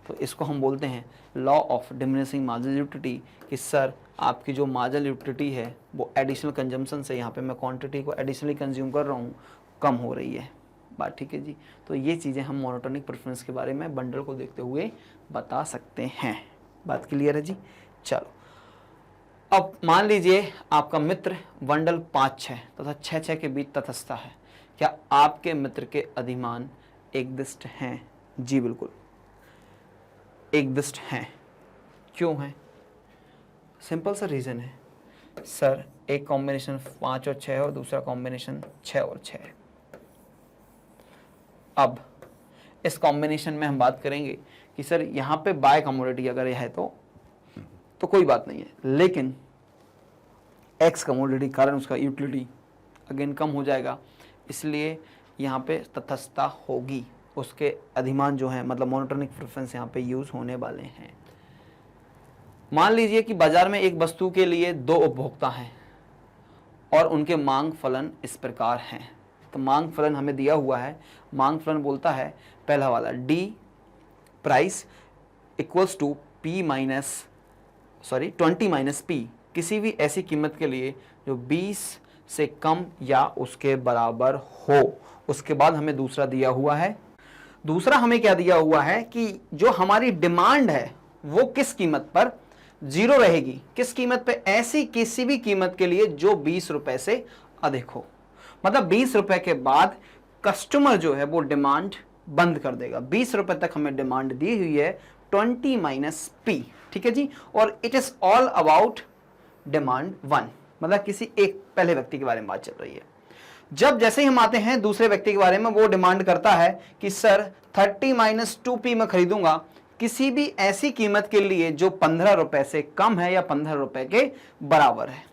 तो इसको हम बोलते हैं law of diminishing marginal utility कि सर आपकी जो मार्जिनल यूटिलिटी है वो एडिशनल कंजम्पशन से, यहाँ पे मैं क्वांटिटी को एडिशनली कंज्यूम कर रहा हूँ, कम हो रही है। बात ठीक है जी। तो ये चीज़ें हम मोनोटोनिक प्रेफरेंस के बारे में बंडल को देखते हुए बता सकते हैं। बात क्लियर है जी। चलो अब मान लीजिए आपका मित्र बंडल 5-6 तथा 6-6 के बीच तटस्थ है। क्या आपके मित्र के अधिमान एकदिष्ट हैं? जी बिल्कुल एकदिष्ट हैं। क्यों है? सिंपल सा रीज़न है सर, एक कॉम्बिनेशन 5 और 6 है और दूसरा कॉम्बिनेशन 6 और 6 है। अब इस कॉम्बिनेशन में हम बात करेंगे कि सर यहाँ पे बाय कमोडिटी अगर यह है तो कोई बात नहीं है, लेकिन एक्स कमोडिटी कारण उसका यूटिलिटी अगेन कम हो जाएगा, इसलिए यहाँ पे तटस्थता होगी, उसके अधिमान जो हैं मतलब मोनोटोनिक प्रेफरेंस यहाँ पे यूज़ होने वाले हैं। मान लीजिए कि बाजार में एक वस्तु के लिए 2 उपभोक्ता हैं और उनके मांग फलन इस प्रकार हैं। तो मांग फलन हमें दिया हुआ है, मांग फलन बोलता है पहला वाला D price equals to P minus 20 minus P, किसी भी ऐसी कीमत के लिए जो 20 से कम या उसके बराबर हो। उसके बाद हमें दूसरा दिया हुआ है, दूसरा हमें क्या दिया हुआ है कि जो हमारी डिमांड है वो किस कीमत पर 0 रहेगी, किस कीमत पे? ऐसी किसी भी कीमत के लिए जो 20 रुपए से अधिक हो। मतलब 20 रुपए के बाद कस्टमर जो है वो डिमांड बंद कर देगा। 20 रुपए तक हमें डिमांड दी हुई है 20 माइनस पी, ठीक है जी। और it is all about demand 1, मतलब किसी एक पहले व्यक्ति के बारे में बात चल रही है। जब जैसे ही हम आते हैं दूसरे व्यक्ति के बारे में, वो डिमांड करता है कि सर 30 माइनस 2p में खरीदूंगा किसी भी ऐसी कीमत के लिए जो 15 रुपए से कम है या 15 रुपए के बराबर है।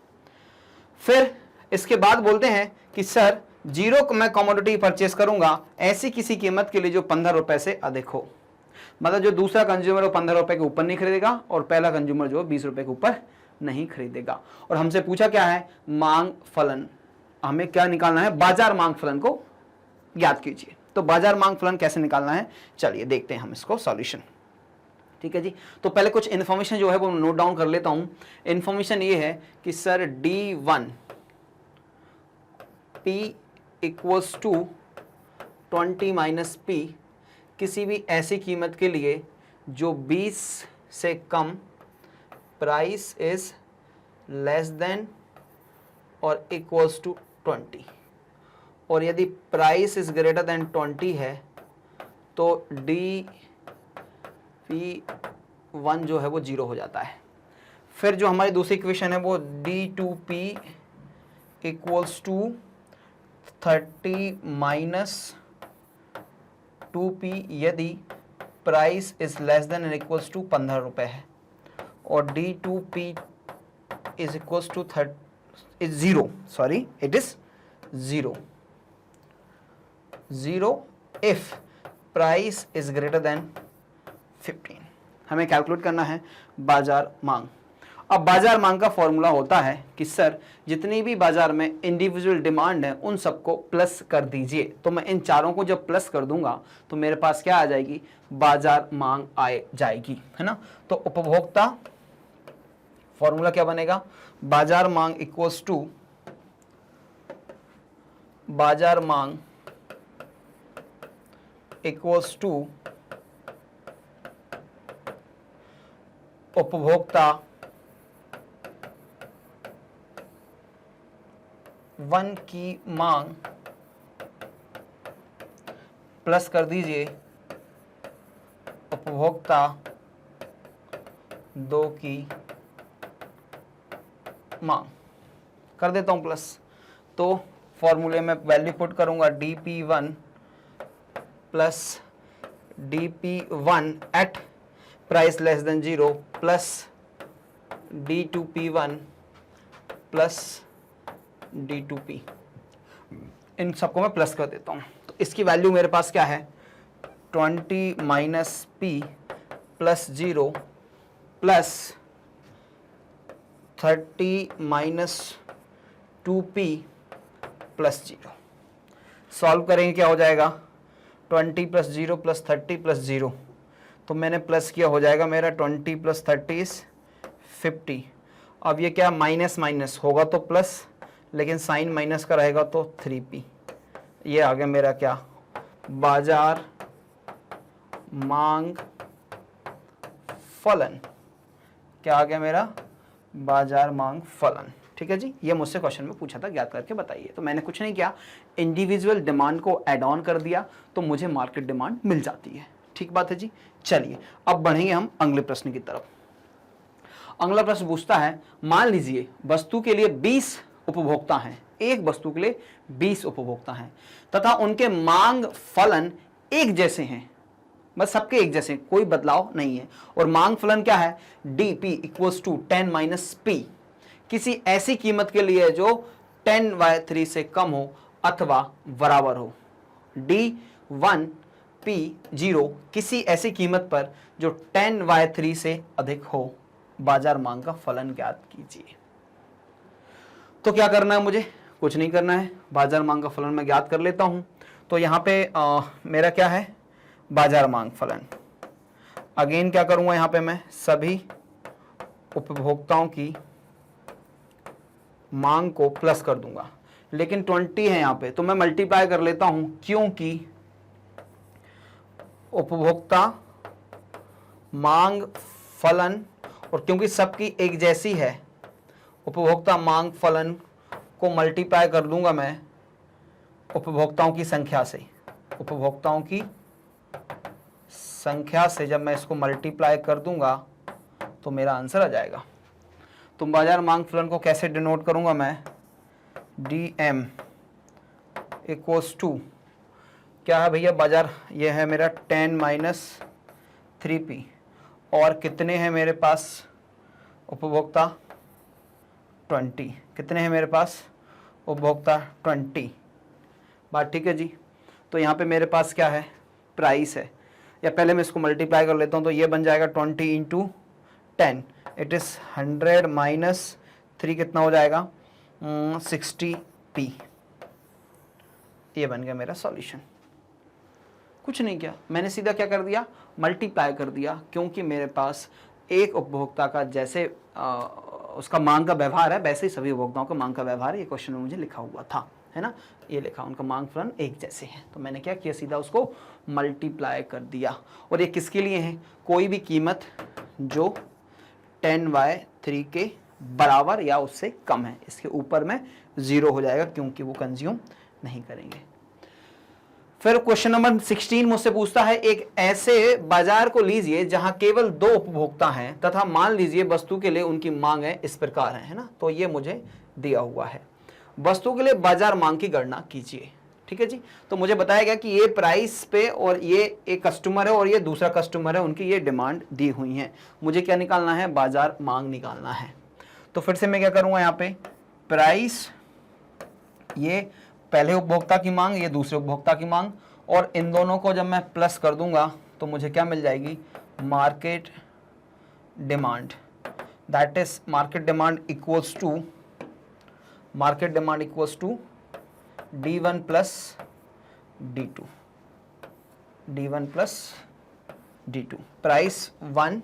फिर इसके बाद बोलते हैं कि सर 0 मैं कमोडिटी परचेस करूंगा ऐसी किसी कीमत के लिए जो 15 रुपए से अधिक हो। मतलब जो दूसरा कंज्यूमर वो 15 रुपए के ऊपर नहीं खरीदेगा और पहला कंज्यूमर जो 20 रुपए के ऊपर नहीं खरीदेगा। और हमसे पूछा क्या है? मांग फलन। हमें क्या निकालना है? बाजार मांग फलन को याद कीजिए। तो बाजार मांग फलन कैसे निकालना है, चलिए देखते हैं हम इसको सॉल्यूशन। ठीक है जी। तो पहले कुछ इन्फॉर्मेशन जो है वो नोट डाउन कर लेता हूं। इन्फॉर्मेशन ये है कि sir D1 P equals to 20 minus P किसी भी ऐसी कीमत के लिए जो 20 से कम, प्राइस इज लेस देन और इक्वल्स टू 20, और यदि प्राइस इज ग्रेटर देन 20 है तो DP1 जो है वो 0 हो जाता है। फिर जो हमारी दूसरी इक्वेशन है वो D2P equals to 30 minus 2P यदि price is less than and equals to 15 रुपए है, और D2P is equals to 0 if price is greater than 15। हमें कैलकुलेट करना है बाजार मांग। अब बाजार मांग का फॉर्मूला होता है कि सर जितनी भी बाजार में इंडिविजुअल डिमांड है उन सबको प्लस कर दीजिए। तो मैं इन चारों को जब प्लस कर दूंगा तो मेरे पास क्या आ जाएगी? बाजार मांग आ जाएगी, है ना। तो उपभोक्ता फॉर्मूला क्या बनेगा? बाजार मांग इक्वल्स टू बाजार मांग इक्वल्स टू उपभोक्ता 1 की मांग प्लस कर दीजिए उपभोक्ता 2 की मांग। कर देता हूं प्लस। तो फॉर्मूले में वैल्यू पुट करूंगा DP1 plus DP1 at price less than 0 plus D2P1 plus D2P। इन सबको मैं प्लस कर देता हूँ। तो इसकी वैल्यू मेरे पास क्या है, 20 minus P plus 0 plus 30 minus 2p plus 0। Solve करेंगे क्या हो जाएगा, 20 प्लस 0 प्लस 30 प्लस 0, तो मैंने प्लस किया, हो जाएगा मेरा 20 प्लस 30 इज 50। अब ये क्या, माइनस माइनस होगा तो प्लस, लेकिन साइन माइनस का रहेगा तो 3p। ये आ गया मेरा क्या, बाजार मांग फलन। क्या आ गया मेरा, बाजार मांग फलन। ठीक है जी, ये मुझसे क्वेश्चन में पूछा था, ज्ञात करके बताइए। तो मैंने कुछ नहीं किया, इंडिविजुअल डिमांड को ऐड ऑन कर दिया तो मुझे मार्केट डिमांड मिल जाती है। ठीक बात है जी। चलिए अब बढ़ेंगे हम अगले प्रश्न की तरफ। अगला प्रश्न पूछता है, मान लीजिए वस्तु के लिए 20 उपभोक्ता हैं, एक वस्तु के लिए 20 उपभोक्ता हैं तथा उनके मांग फलन एक जैसे हैं, बस सबके एक जैसे, कोई बदलाव नहीं है। और मांग फलन क्या है, dp equals to 10 minus P, किसी ऐसी कीमत के लिए जो 10/3 से कम हो अथवा बराबर हो। d1 p0 किसी ऐसी कीमत पर जो 10/3 से अधिक हो। बाजार मांग का फलन ज्ञात कीजिए। तो क्या करना है मुझे, कुछ नहीं करना है, बाजार मांग का फलन मैं ज्ञात कर लेता हूं। तो यहां पे मेरा क्या है, बाजार मांग फलन। अगेन क्या करूंगा, यहां पे मैं सभी उपभोक्ताओं की मांग को प्लस कर दूंगा, लेकिन 20 है यहां पे, तो मैं मल्टीप्लाई कर लेता हूं, क्योंकि उपभोक्ता मांग फलन, और क्योंकि सबकी एक जैसी है, उपभोक्ता मांग फलन को मल्टीप्लाई कर दूंगा मैं उपभोक्ताओं की संख्या से। उपभोक्ताओं की संख्या से जब मैं इसको मल्टीप्लाई कर दूंगा तो मेरा आंसर आ जाएगा। तो बाजार मांग फलन को कैसे डिनोट करूंगा मैं, dm इक्वल्स टू क्या है भैया, बाजार ये है मेरा 10 माइनस 3p, और कितने हैं मेरे पास उपभोक्ता, 20। कितने हैं मेरे पास उपभोक्ता, 20 बात। ठीक है जी। तो यहाँ पे मेरे पास क्या है, प्राइस है, या पहले मैं इसको मल्टीप्लाई कर लेता हूँ, तो ये बन जाएगा 20 इंटू 10, इट इज़ 100 माइनस 3 कितना हो जाएगा, 60p। ये बन गया मेरा सॉल्यूशन। कुछ नहीं किया, मैंने सीधा क्या कर दिया, मल्टीप्लाई कर दिया, क्योंकि मेरे पास एक उपभोक्ता का जैसे उसका मांग का व्यवहार है, वैसे ही सभी उपभोक्ताओं का मांग का व्यवहार है। ये क्वेश्चन में मुझे लिखा हुआ था, है ना, ये लिखा, उनका मांग फलन एक जैसे हैं। तो मैंने क्या किया, सीधा उसको मल्टीप्लाई कर दिया। और ये किसके लिए है, कोई भी कीमत जो 10/3 के बराबर या उससे कम है, इसके ऊपर में 0 हो जाएगा, क्योंकि वो कंज्यूम नहीं करेंगे। फिर क्वेश्चन नंबर 16 मुझसे पूछता है, एक ऐसे बाजार को लीजिए जहां केवल 2 उपभोक्ता हैं तथा मान लीजिए वस्तु के लिए उनकी मांग है इस प्रकार है ना। तो ये मुझे दिया हुआ है, वस्तु के लिए बाजार मांग की गणना कीजिए। ठीक है जी। तो मुझे बताया गया कि ये प्राइस पे, और ये एक कस्टमर है और ये दूसरा कस्टमर है, उनकी ये डिमांड दी हुई है, मुझे क्या निकालना है, बाजार मांग निकालना है। तो फिर से मैं क्या करूंगा, यहाँ पे प्राइस, ये पहले उपभोक्ता की मांग, ये दूसरे उपभोक्ता की मांग, और इन दोनों को जब मैं प्लस कर दूंगा तो मुझे क्या मिल जाएगी, market demand. That is market demand equals to d1 plus d2, d1 plus d2। Price 1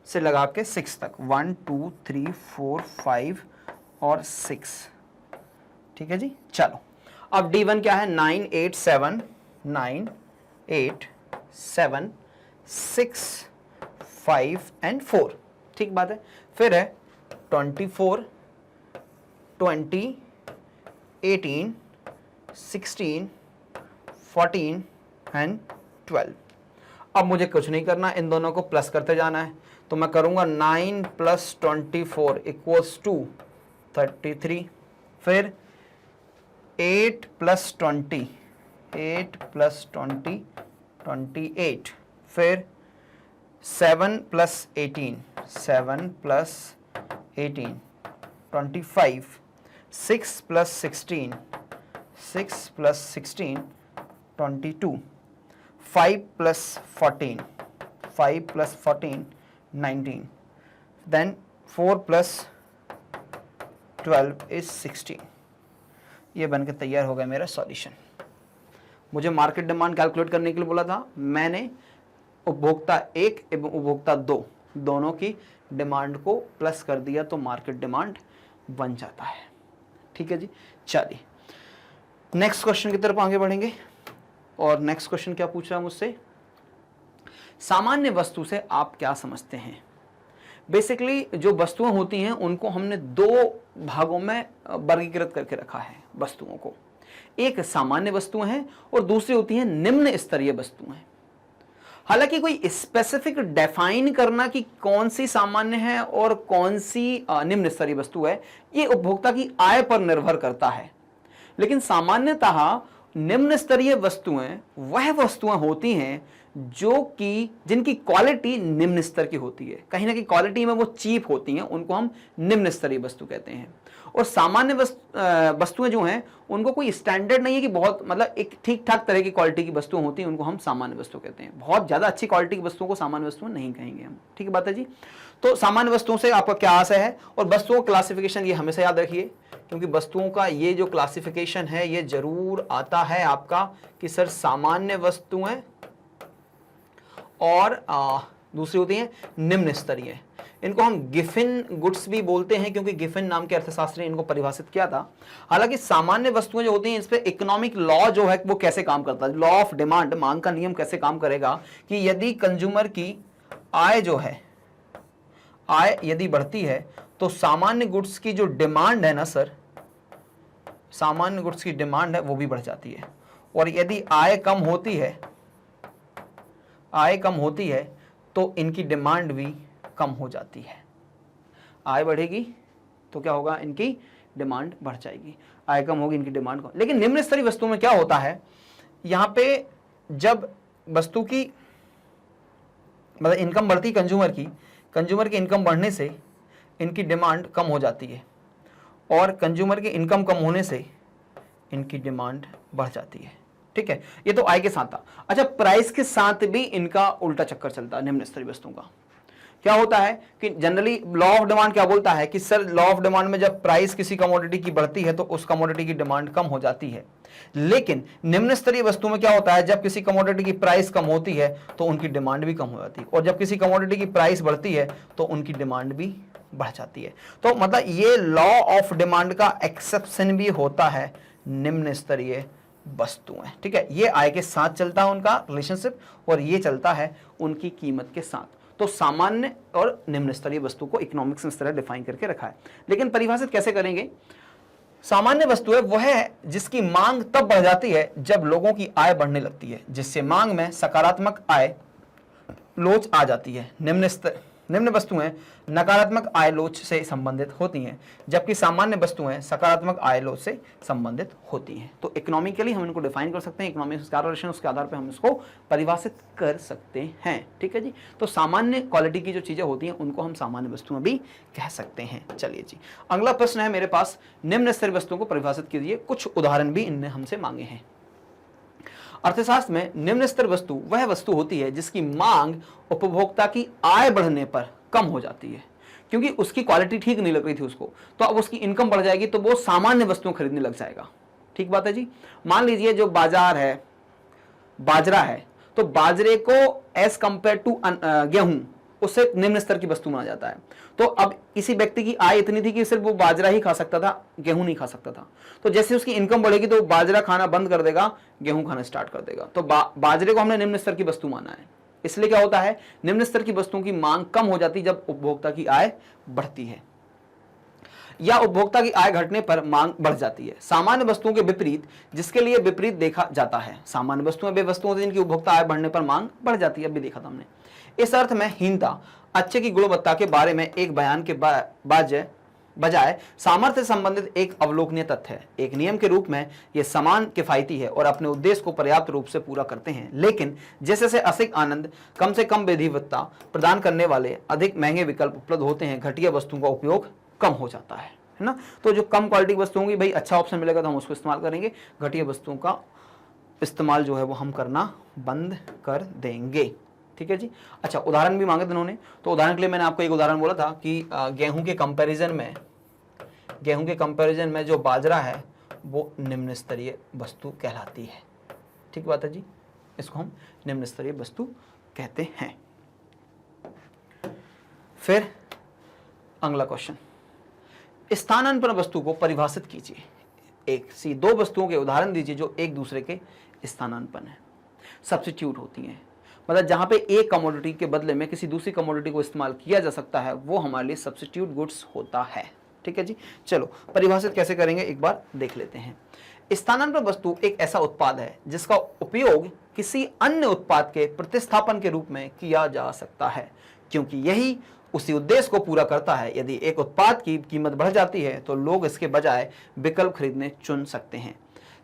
से लगा के 6 तक, 1 2 3 4 5 और 6। ठीक है जी। चलो अब d1 क्या है, 9 8 7 9 8 7 6 5 एंड 4। ठीक बात है। फिर है 24 20 18 16 14 एंड 12। अब मुझे कुछ नहीं करना, इन दोनों को प्लस करते जाना है। तो मैं करूंगा 9 प्लस 24 इक्वल्स टू 33। फिर 8 प्लस 20 28। फिर 7 plus 18 25। 6 plus 16 6 plus 16 22, 5 plus 14 5 plus 14 19, then 4 plus 12 is 16। ये बनकर तैयार हो गया मेरा सॉल्यूशन। मुझे मार्केट डिमांड कैलकुलेट करने के लिए बोला था, मैंने उपभोक्ता 1 एवं उपभोक्ता 2 दोनों की डिमांड को प्लस कर दिया तो मार्केट डिमांड बन जाता है। ठीक है जी, चलिए नेक्स्ट क्वेश्चन की तरफ आगे बढ़ेंगे। और नेक्स्ट क्वेश्चन क्या पूछ रहा है मुझसे, सामान्य वस्तु से आप क्या समझते हैं। बेसिकली जो वस्तुएं होती हैं उनको हमने 2 भागों में वर्गीकृत करके रखा है वस्तुओं को। एक सामान्य वस्तुएं हैं और दूसरी होती हैं निम्न स्तरीय वस्तुएं। हालांकि कोई स्पेसिफिक डिफाइन करना कि कौन सी सामान्य है और कौन सी निम्न स्तरीय वस्तु है, ये उपभोक्ता की आय पर निर्भर करता है। लेकिन सामान्यतः निम्न स्तरीय वस्तुएं वह वस्तुएं होती हैं जो कि जिनकी क्वालिटी निम्न स्तर की होती है, कहीं ना कहीं क्वालिटी में वो चीप होती हैं, उनको हम निम्न स्तरीय वस्तु कहते हैं। और सामान्य वस्तुएं जो हैं उनको कोई स्टैंडर्ड नहीं है कि बहुत मतलब एक ठीक ठाक तरह की क्वालिटी की वस्तुएं होती हैं, उनको हम सामान्य वस्तु कहते हैं। बहुत ज़्यादा अच्छी क्वालिटी की वस्तुओं को सामान्य वस्तुएं नहीं कहेंगे हम। ठीक है बात है जी। तो सामान्य वस्तुओं से आपका क्या आशय है, और वस्तुओं का क्लासिफिकेशन ये हमेशा याद रखिए, क्योंकि वस्तुओं का ये जो क्लासिफिकेशन है ये जरूर आता है आपका कि सर सामान्य वस्तुएं और दूसरी होती हैं निम्न स्तरीय। इनको हम गिफिन गुड्स भी बोलते हैं क्योंकि गिफिन नाम के अर्थशास्त्री ने इनको परिभाषित किया था। हालांकि सामान्य वस्तुएं जो होती हैं इस पे इकोनॉमिक लॉ जो है वो कैसे काम करता है, लॉ ऑफ डिमांड, मांग का नियम कैसे काम करेगा कि यदि कंज्यूमर की आय जो है, आय यदि बढ़ती है तो सामान्य गुड्स की जो डिमांड है ना सर, सामान्य गुड्स की डिमांड है वो भी बढ़ जाती है। और यदि आय कम होती है, आय कम होती है तो इनकी डिमांड भी कम हो जाती है। आय बढ़ेगी तो क्या होगा, इनकी डिमांड बढ़ जाएगी, आय कम होगी इनकी डिमांड कम। लेकिन निम्न स्तरीय वस्तुओं में क्या होता है, यहां पे जब वस्तु की मतलब इनकम बढ़ती कंज्यूमर की इनकम बढ़ने से इनकी डिमांड कम हो जाती है, और कंज्यूमर की इनकम कम होने से इनकी डिमांड बढ़ जाती है। ठीक है, ये तो आय के साथ था। अच्छा, प्राइस के साथ भी इनका उल्टा चक्कर चलता है निम्न स्तरीय वस्तुओं का। क्या होता है कि जनरली लॉ ऑफ डिमांड क्या बोलता है कि सर लॉ ऑफ डिमांड में जब प्राइस किसी कमोडिटी की बढ़ती है तो उस कमोडिटी की डिमांड कम हो जाती है। लेकिन निम्न स्तरीय वस्तु में क्या होता है, जब किसी कमोडिटी की प्राइस कम होती है तो उनकी डिमांड भी कम हो जाती है, और जब किसी कमोडिटी की प्राइस बढ़ती है तो उनकी डिमांड भी बढ़ जाती है। तो मतलब ये लॉ ऑफ डिमांड का एक्सेप्शन भी होता है निम्न स्तरीय वस्तुएं। ठीक है, ये आय के साथ चलता है उनका रिलेशनशिप, और ये चलता है उनकी कीमत के साथ। तो सामान्य और निम्न स्तरीय वस्तु को इकोनॉमिक्स में इस तरह डिफाइन करके रखा है। लेकिन परिभाषित कैसे करेंगे, सामान्य वस्तु है वह है जिसकी मांग तब बढ़ जाती है जब लोगों की आय बढ़ने लगती है, जिससे मांग में सकारात्मक आय लोच आ जाती है। निम्न वस्तुएं नकारात्मक आय लोच से संबंधित होती हैं, जबकि सामान्य वस्तुएं सकारात्मक आय लोच से संबंधित होती हैं। तो इकोनॉमिकली हम इनको डिफाइन कर सकते हैं, इकोनॉमिक रिलेशन उसके आधार पर हम इसको परिभाषित कर सकते हैं। ठीक है जी, तो सामान्य क्वालिटी की जो चीजें होती हैं उनको हम सामान्य वस्तुएं भी कह सकते हैं। चलिए जी, अगला प्रश्न है मेरे पास, निम्न स्तरीय वस्तुओं को परिभाषित कीजिए। कुछ उदाहरण भी इनने हमसे मांगे हैं। अर्थशास्त्र में निम्न स्तर वस्तु वह वस्तु होती है जिसकी मांग उपभोक्ता की आय बढ़ने पर कम हो जाती है, क्योंकि उसकी क्वालिटी ठीक नहीं लग रही थी उसको, तो अब उसकी इनकम बढ़ जाएगी तो वो सामान्य वस्तुएं खरीदने लग जाएगा। ठीक बात है जी। मान लीजिए जो बाजार है, बाजरा है, तो बाजरे को एज कंपेयर टू गेहूं उससे निम्न स्तर की वस्तु माना जाता है। तो अब किसी व्यक्ति की आय इतनी थी कि सिर्फ वो बाजरा ही खा सकता था, गेहूं नहीं खा सकता था। तो जैसे उसकी इनकम बढ़ेगी तो बाजरा खाना बंद कर देगा, गेहूं खाना स्टार्ट कर देगा। तो बाजरे को हमने निम्न स्तर की वस्तु माना है। इसलिए क्या होता है, निम्न स्तर की वस्तुओं की मांग कम हो जाती है जब उपभोक्ता की आय बढ़ती है, या उपभोक्ता की आय घटने पर मांग बढ़ जाती है। सामान्य वस्तुओं के विपरीत, जिसके लिए विपरीत देखा जाता है, सामान्य वस्तुएं वे वस्तुओं जिनकी उपभोक्ता आय बढ़ने पर मांग बढ़ जाती है, अभी देखा था हमने। इस अर्थ में हीनता अच्छे की गुणवत्ता के बारे में एक बयान के बजाय सामर्थ्य संबंधित एक अवलोकनीय तथ्य है। एक नियम के रूप में ये समान किफायती है और अपने उद्देश्य को पर्याप्त रूप से पूरा करते हैं, लेकिन जैसे जैसे अधिक आनंद, कम से कम विधिवत्ता प्रदान करने वाले अधिक महंगे विकल्प उपलब्ध होते हैं, घटिया वस्तुओं का उपयोग कम हो जाता है। है ना। तो जो कम क्वालिटी की वस्तु होंगी भाई अच्छा ऑप्शन मिलेगा तो हम उसको इस्तेमाल करेंगे, घटिया वस्तुओं का इस्तेमाल जो है वो हम करना बंद कर देंगे। ठीक है जी। अच्छा, उदाहरण भी मांगे थे उन्होंने, तो उदाहरण के लिए मैंने आपको एक उदाहरण बोला था कि गेहूं के कंपैरिजन में जो बाजरा है वो निम्न स्तरीय वस्तु कहलाती है। ठीक बात है जी, इसको हम निम्न स्तरीय वस्तु कहते हैं। फिर अगला क्वेश्चन, स्थानापन्न वस्तु को परिभाषित कीजिए। एक सी दो वस्तुओं के उदाहरण दीजिए जो एक दूसरे के स्थानापन्न है, सब्स्टिट्यूट होती हैं। मतलब जहां पे एक कमोडिटी के बदले में किसी दूसरी कमोडिटी को इस्तेमाल किया जा सकता है वो हमारे लिए सब्स्टिट्यूट गुड्स होता है। ठीक है जी। चलो परिभाषित कैसे करेंगे एक बार देख लेते हैं। स्थानापन्न वस्तु एक ऐसा उत्पाद है जिसका उपयोग किसी अन्य उत्पाद के प्रतिस्थापन के रूप में किया जा सकता है, क्योंकि यही उसी उद्देश्य को पूरा करता है। यदि एक उत्पाद की कीमत बढ़ जाती है तो लोग इसके बजाय विकल्प खरीदने चुन सकते हैं,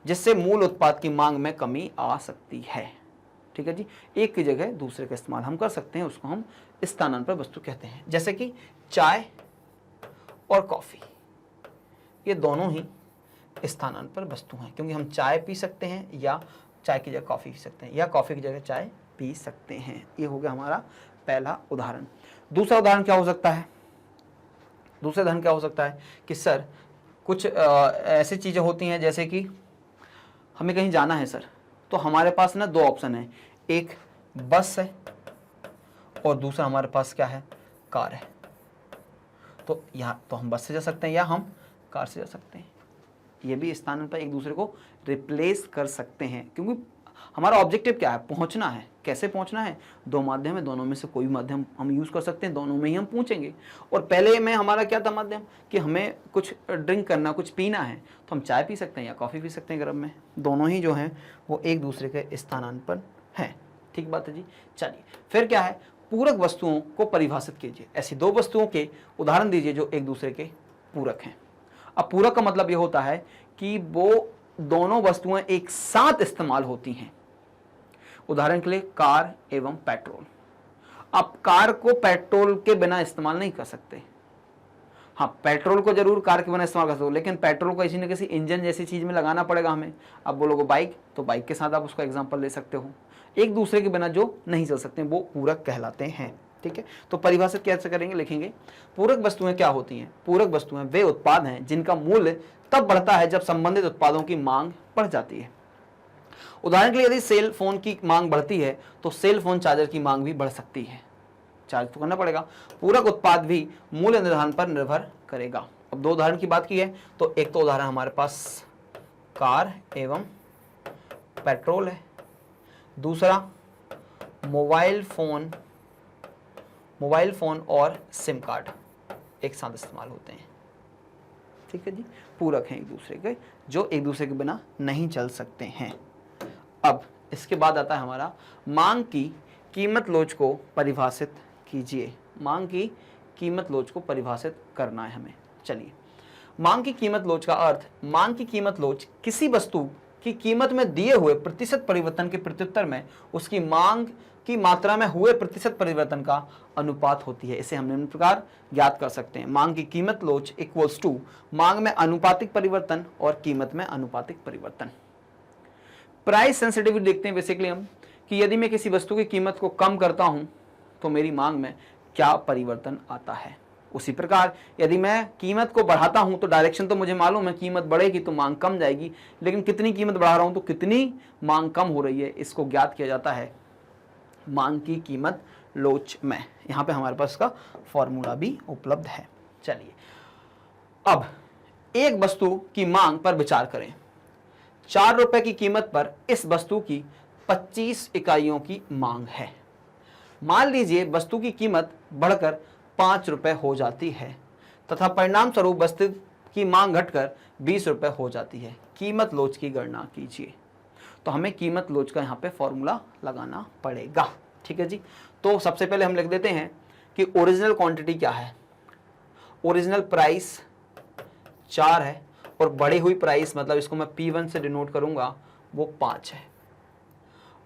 जिससे मूल उत्पाद की मांग में कमी आ सकती है। ठीक है जी। एक की जगह दूसरे का इस्तेमाल हम कर सकते हैं, उसको हम स्थानापन्न वस्तु कहते हैं। जैसे कि चाय और कॉफी, ये दोनों ही स्थानापन्न वस्तु हैं, क्योंकि हम चाय पी सकते हैं या चाय की जगह कॉफी पी सकते हैं या कॉफी की जगह चाय पी सकते हैं। ये हो गया हमारा पहला उदाहरण। दूसरा उदाहरण क्या हो सकता है? दूसरा उदाहरण क्या हो सकता है कि सर कुछ ऐसी चीज़ें होती हैं जैसे कि हमें कहीं जाना है सर, तो हमारे पास ना दो ऑप्शन है, एक बस है और दूसरा हमारे पास क्या है, कार है। तो यहाँ तो हम बस से जा सकते हैं या हम कार से जा सकते हैं। ये भी स्थान पर एक दूसरे को रिप्लेस कर सकते हैं, क्योंकि हमारा ऑब्जेक्टिव क्या है, पहुंचना है। कैसे पहुंचना है? दो माध्यम है, दोनों में से कोई माध्यम हम यूज कर सकते हैं, दोनों में ही हम पहुंचेंगे। और पहले में हमारा क्या था माध्यम कि हमें कुछ ड्रिंक करना, कुछ पीना है, तो हम चाय पी सकते हैं या कॉफ़ी पी सकते हैं गर्म में। दोनों ही जो हैं वो एक दूसरे के स्थानापन्न हैं। ठीक बात है जी। चलिए फिर क्या है, पूरक वस्तुओं को परिभाषित कीजिए। ऐसी दो वस्तुओं के उदाहरण दीजिए जो एक दूसरे के पूरक हैं। अब पूरक का मतलब ये होता है कि वो दोनों वस्तुएं एक साथ इस्तेमाल होती हैं। उदाहरण के लिए कार एवं पेट्रोल। आप कार को पेट्रोल के बिना इस्तेमाल नहीं कर सकते। हाँ, पेट्रोल को जरूर कार के बिना इस्तेमाल कर सकते हो, लेकिन पेट्रोल को किसी न किसी इंजन जैसी चीज में लगाना पड़ेगा हमें। आप बोलोगे बाइक, तो बाइक के साथ आप उसका एग्जांपल ले सकते हो। एक दूसरे के बिना जो नहीं चल सकते वो पूरक कहलाते हैं। ठीक है, तो परिभाषित कैसे करेंगे, लिखेंगे पूरक वस्तुएं क्या होती हैं। पूरक वस्तुएं वे उत्पाद हैं जिनका मूल्य तब बढ़ता है जब संबंधित उत्पादों की मांग बढ़ जाती है। उदाहरण के लिए यदि सेल फोन की मांग बढ़ती है तो सेल फोन चार्जर की मांग भी बढ़ सकती है। चार्ज तो करना पड़ेगा। पूरक उत्पाद भी मूल्य निर्धारण पर निर्भर करेगा। अब दो उदाहरण की बात की है, तो एक तो उदाहरण हमारे पास कार एवं पेट्रोल है, दूसरा मोबाइल फोन और सिम कार्ड एक साथ इस्तेमाल होते हैं। ठीक है जी, पूरक हैं एक दूसरे के, जो एक दूसरे के बिना नहीं चल सकते हैं। अब इसके बाद आता है हमारा मांग की कीमत लोच को परिभाषित कीजिए। मांग की कीमत लोच को परिभाषित करना है हमें। चलिए, मांग की कीमत लोच का अर्थ, मांग की कीमत लोच किसी वस्तु की कीमत में दिए हुए प्रतिशत परिवर्तन के प्रत्युत्तर में उसकी मांग की मात्रा में हुए प्रतिशत परिवर्तन का अनुपात होती है। इसे हम निम्न प्रकार ज्ञात कर सकते हैं। मांग की कीमत लोच इक्वल्स टू मांग में अनुपातिक परिवर्तन और कीमत में अनुपातिक परिवर्तन। प्राइस सेंसिटिविटी देखते हैं बेसिकली हम, कि यदि मैं किसी वस्तु की कीमत को कम करता हूं तो मेरी मांग में क्या परिवर्तन आता है। उसी प्रकार यदि मैं कीमत को बढ़ाता हूं तो डायरेक्शन तो मुझे मालूम है, कीमत बढ़ेगी तो मांग कम जाएगी, लेकिन कितनी कीमत बढ़ा रहा हूं तो कितनी मांग कम हो रही है, इसको ज्ञात किया जाता है मांग की कीमत लोच में। यहां पे हमारे पास का फॉर्मूला भी उपलब्ध है। चलिए, अब एक वस्तु की मांग पर विचार करें। 4 रुपए की कीमत पर इस वस्तु की 25 इकाइयों की मांग है। मान लीजिए वस्तु की कीमत बढ़कर 5 रुपए हो जाती है तथा परिणाम स्वरूप वस्तु की मांग घटकर 20 रुपए हो जाती है। कीमत लोच की गणना कीजिए। तो हमें कीमत लोच का यहाँ पे फॉर्मूला लगाना पड़ेगा। ठीक है जी। तो सबसे पहले हम लिख देते हैं कि ओरिजिनल क्वांटिटी क्या है। ओरिजिनल प्राइस 4 है और बढ़ी हुई प्राइस, मतलब इसको मैं P1 से डिनोट करूंगा, वो 5 है।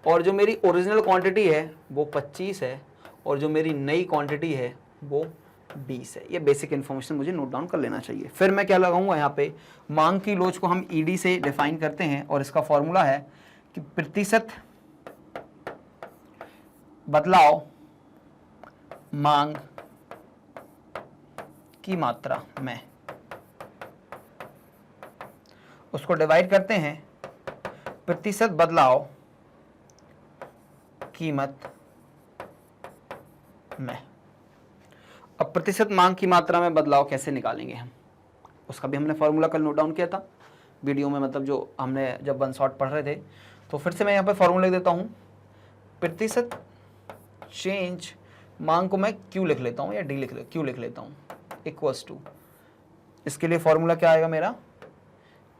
और जो मेरी ओरिजिनल क्वांटिटी है वो 25 है और जो मेरी नई क्वांटिटी है वो 20 है। ये बेसिक इन्फॉर्मेशन मुझे नोट डाउन कर लेना चाहिए। फिर मैं क्या लगाऊंगा यहाँ पे, मांग की लोच को हम ईडी से डिफाइन करते हैं और इसका फॉर्मूला है कि प्रतिशत बदलाव मांग की मात्रा में, उसको डिवाइड करते हैं प्रतिशत बदलाव कीमत में। अब प्रतिशत मांग की मात्रा में बदलाव कैसे निकालेंगे हम, उसका भी हमने फॉर्मूला कल नोट डाउन किया था वीडियो में, मतलब जो हमने जब वन शॉट पढ़ रहे थे। तो फिर से मैं यहाँ पे फॉर्मूला लिख देता हूँ, प्रतिशत चेंज, मांग को मैं क्यू लिख लेता हूँ या डी लिख ले, क्यू लिख लेता हूँ, इक्वल्स टू, इसके लिए फॉर्मूला क्या आएगा मेरा,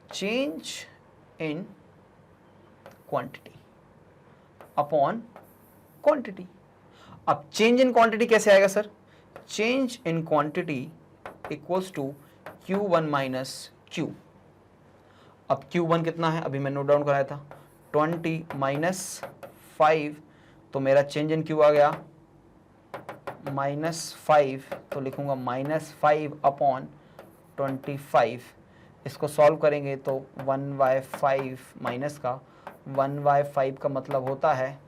change in quantity upon quantity. अब चेंज इन क्वांटिटी कैसे आएगा sir, change in quantity equals to Q1 minus Q। अब Q1 कितना है, अभी मैं नोट डाउन कराया था, 20 माइनस 5, तो मेरा चेंज इन Q आ गया -5, तो लिखूंगा -5 अपॉन 25। इसको सॉल्व करेंगे तो 1/5 माइनस का 1/5 का मतलब होता है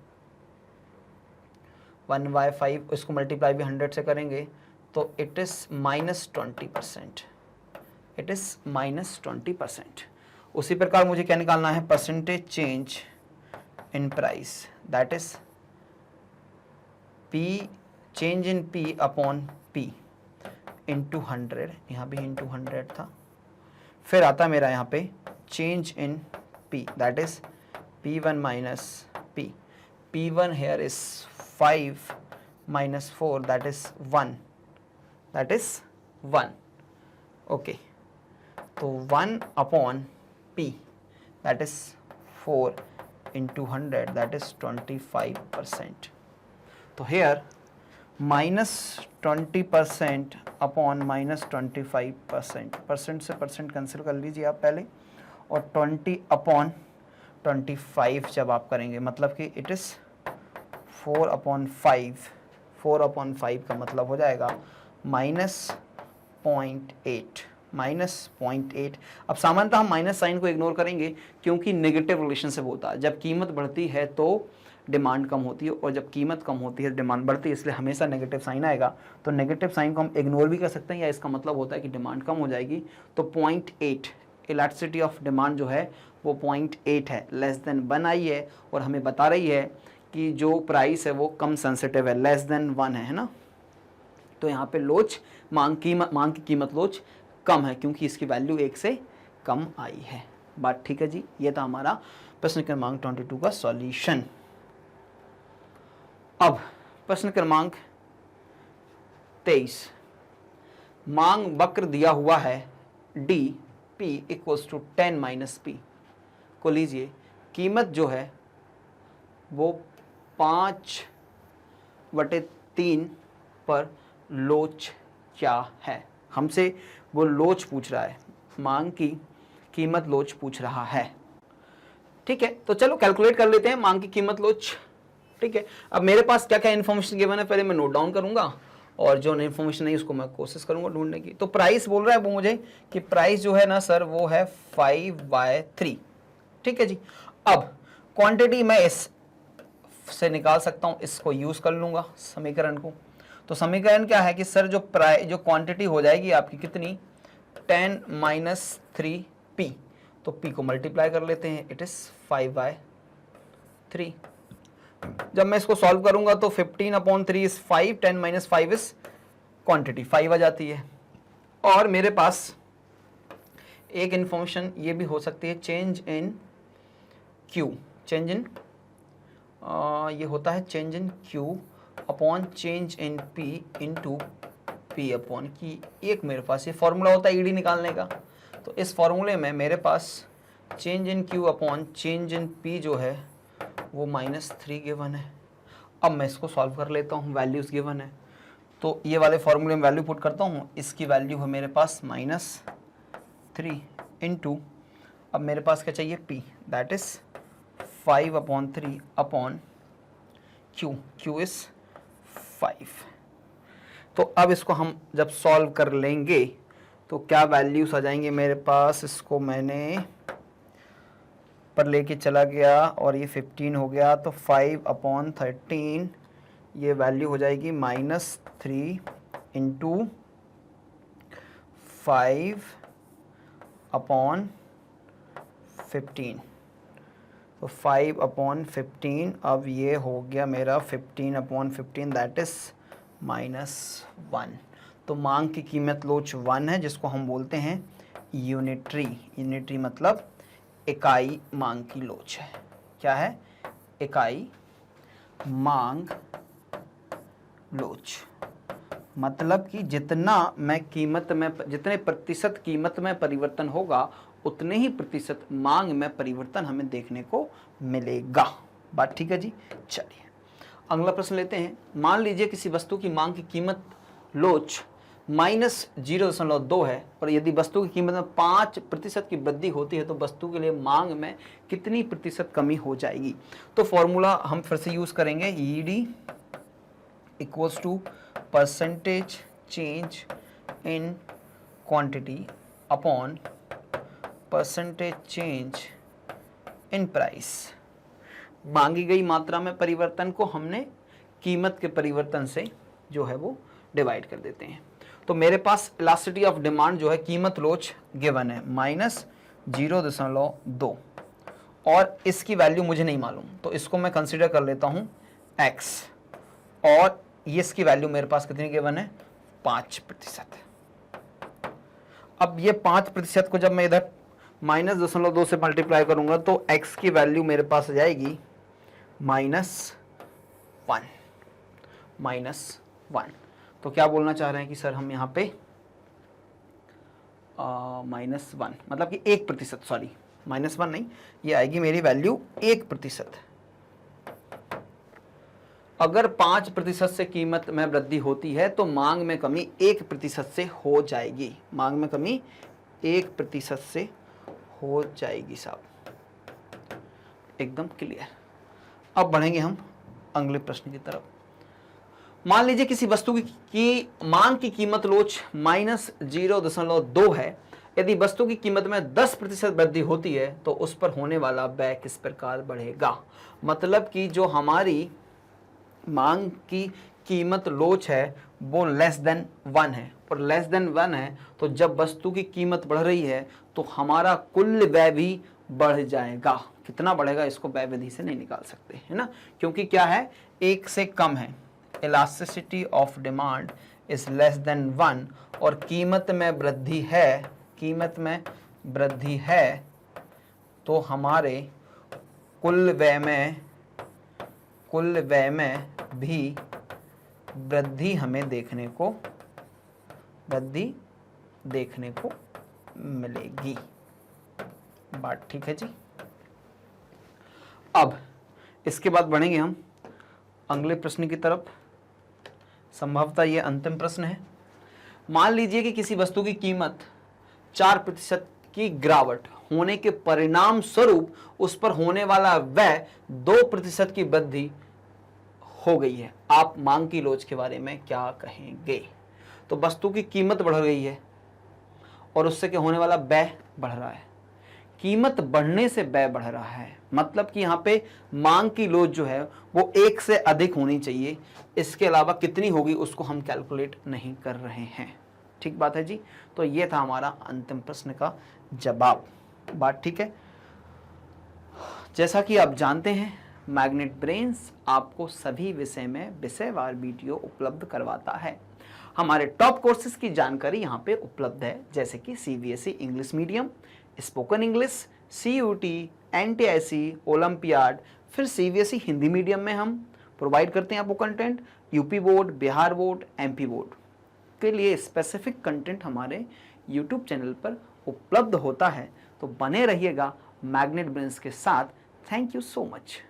1/5, इसको मल्टीप्लाई भी 100 से करेंगे तो इट इज़ -20%, इट इज़ -20%। उसी प्रकार मुझे क्या निकालना है, percentage change in price, that is P, change in P upon P into 100, यहाँ भी इंटू 100 था। फिर आता मेरा यहाँ पे change in P, that is P1 minus P, P1 here is 5 minus 4, that is 1, that is 1, okay, तो 1 upon P, that is 4 into 100, that is 25%. तो here -20% upon -25%, परसेंट से परसेंट कैंसिल कर लीजिए आप पहले, और 20 upon 25 जब आप करेंगे, मतलब कि इट इज़ 4 upon 5, 4 upon 5 का मतलब हो जाएगा -0.8, -0.8। अब सामान्यतः हम माइनस साइन को इग्नोर करेंगे क्योंकि नेगेटिव रिलेशनशिप होता है, जब कीमत बढ़ती है तो डिमांड कम होती है, और जब कीमत कम होती है डिमांड बढ़ती है, इसलिए हमेशा नेगेटिव साइन आएगा। तो नेगेटिव साइन को हम इग्नोर भी कर सकते हैं, या इसका मतलब होता है कि डिमांड कम हो जाएगी। तो 0.8 इलास्टिसिटी ऑफ डिमांड जो है वो 0.8 है, लेस देन 1 आई है, और हमें बता रही है कि जो प्राइस है वो कम सेंसिटिव है, लेस देन 1 है ना। तो यहाँ पे लोच मांग की कीमत लोच कम है क्योंकि इसकी वैल्यू 1 से कम आई है। बात ठीक है जी, ये था हमारा प्रश्न क्रमांक 22 का सॉल्यूशन। अब प्रश्न क्रमांक 23, मांग वक्र दिया हुआ है D P equals to 10 minus P को लीजिए, कीमत जो है वो 5/3 पर लोच क्या है, हमसे वो लोच पूछ रहा है, मांग की कीमत लोच पूछ रहा है। ठीक है, तो चलो कैलकुलेट कर लेते हैं मांग की कीमत लोच। ठीक है, अब मेरे पास क्या क्या इन्फॉर्मेशन गिवन है पहले मैं नोट डाउन करूंगा, और जो इन्फॉर्मेशन नहीं उसको मैं कोशिश करूंगा ढूंढने की। तो प्राइस बोल रहा है वो मुझे कि प्राइस जो है ना सर वो है 5/3। ठीक है जी, अब क्वांटिटी मैं इस से निकाल सकता हूं, इसको यूज कर लूंगा समीकरण को। तो समीकरण क्या है कि सर जो क्वांटिटी हो जाएगी आपकी कितनी, 10 माइनस 3P, तो P को मल्टीप्लाई कर लेते हैं, इट इज 5/3। जब मैं इसको सॉल्व करूंगा तो 15/3 इज 5, 10 माइनस 5 इज क्वांटिटी 5 आ जाती है। और मेरे पास एक इंफॉर्मेशन ये भी हो सकती है, change in Q, change in ये होता है change in Q upon change in P into P upon की, एक मेरे पास ये फॉर्मूला होता है ईडी निकालने का। तो इस फॉर्मूले में मेरे पास change in Q upon change in P जो है वो -3 गिवन है। अब मैं इसको सॉल्व कर लेता हूँ, वैल्यूज गिवन है तो ये वाले फॉर्मूले में वैल्यू पुट करता हूँ, इसकी वैल्यू है मेरे पास -3 इंटू, अब मेरे पास क्या चाहिए P, that is 5/3 upon Q, Q is 5। तो अब इसको हम जब सॉल्व कर लेंगे तो क्या वैल्यूज आ जाएंगे मेरे पास, इसको मैंने पर लेके चला गया और ये 15 हो गया, तो 5/13 ये वैल्यू हो जाएगी -3 इंटू 5/15। तो 5/15 अब ये हो गया मेरा 15/15 दैट इज -1। तो मांग की कीमत लोच 1 है, जिसको हम बोलते हैं यूनिटरी। यूनिटरी मतलब इकाई मांग की लोच है। क्या है? इकाई मांग लोच। मतलब कि जितना मैं कीमत में, जितने प्रतिशत कीमत में परिवर्तन होगा उतने ही प्रतिशत मांग में परिवर्तन हमें देखने को मिलेगा। बात ठीक है जी। चलिए अगला प्रश्न लेते हैं। मान लीजिए किसी वस्तु की मांग की कीमत लोच -0.2 है और यदि वस्तु की कीमत में 5% की वृद्धि होती है तो वस्तु के लिए मांग में कितनी प्रतिशत कमी हो जाएगी। तो फॉर्मूला हम फिर से यूज करेंगे, ED equals to percentage change in quantity upon percentage change in price. मांगी गई मात्रा में परिवर्तन को हमने कीमत के परिवर्तन से जो है वो डिवाइड कर देते हैं। तो मेरे पास इलास्टिसिटी ऑफ डिमांड जो है कीमत लोच गिवन है -0.2 और इसकी वैल्यू मुझे नहीं मालूम, तो इसको मैं कंसीडर कर लेता हूं x और ये इसकी वैल्यू मेरे पास कितनी गिवन है 5%। अब ये 5% को जब मैं इधर -0.2 से मल्टीप्लाई करूंगा तो x की वैल्यू मेरे पास आ जाएगी -1। तो क्या बोलना चाह रहे हैं कि सर हम यहाँ पे -1 मतलब कि 1%, सॉरी -1 नहीं, ये आएगी मेरी वैल्यू 1%। अगर 5% से कीमत में वृद्धि होती है तो मांग में कमी 1% से हो जाएगी। मांग में कमी 1% से हो जाएगी साहब, एकदम क्लियर। अब बढ़ेंगे हम अगले प्रश्न की तरफ। मान लीजिए किसी वस्तु की मांग की कीमत लोच -0.2 है। यदि वस्तु की कीमत में 10% वृद्धि होती है तो उस पर होने वाला व्यय किस प्रकार बढ़ेगा। मतलब कि जो हमारी मांग की कीमत लोच है वो <1 है और <1 है, तो जब वस्तु की कीमत बढ़ रही है तो हमारा कुल व्यय भी बढ़ जाएगा। कितना बढ़ेगा इसको व्यय विधि से नहीं निकाल सकते, है ना, क्योंकि क्या है 1 से कम है। इलास्टिसिटी ऑफ डिमांड इज <1 और कीमत में वृद्धि है, कीमत में वृद्धि है तो हमारे कुल व्यय में भी वृद्धि हमें देखने को मिलेगी। बात ठीक है जी। अब इसके बाद बढ़ेंगे हम अगले प्रश्न की तरफ। संभवतः ये अंतिम प्रश्न है। मान लीजिए कि किसी वस्तु की कीमत 4% की गिरावट होने के परिणाम स्वरूप उस पर होने वाला व्यय 2% की वृद्धि हो गई है। आप मांग की लोच के बारे में क्या कहेंगे। तो वस्तु की कीमत बढ़ गई है और उससे क्या होने वाला व्यय बढ़ रहा है। कीमत बढ़ने से व्यय बढ़ रहा है, मतलब कि यहाँ पे मांग की लोच जो है वो 1 से अधिक होनी चाहिए। इसके अलावा कितनी होगी उसको हम कैलकुलेट नहीं कर रहे हैं। ठीक बात है जी। तो ये था हमारा अंतिम प्रश्न का जवाब। बात ठीक है। जैसा कि आप जानते हैं मैग्नेट ब्रेन्स आपको सभी विषय में विषयवार वीडियो उपलब्ध करवाता है। हमारे टॉप कोर्सेज की जानकारी यहाँ पे उपलब्ध है, जैसे कि CBSE English medium, spoken English, CUT, NTIC, olympiad, फिर CBSE हिंदी मीडियम में हम प्रोवाइड करते हैं आपको content. UP board, Bihar board, MP board के लिए स्पेसिफिक कंटेंट हमारे YouTube चैनल पर उपलब्ध होता है। तो बने रहिएगा मैग्नेट ब्रेन्स के साथ। Thank you so much.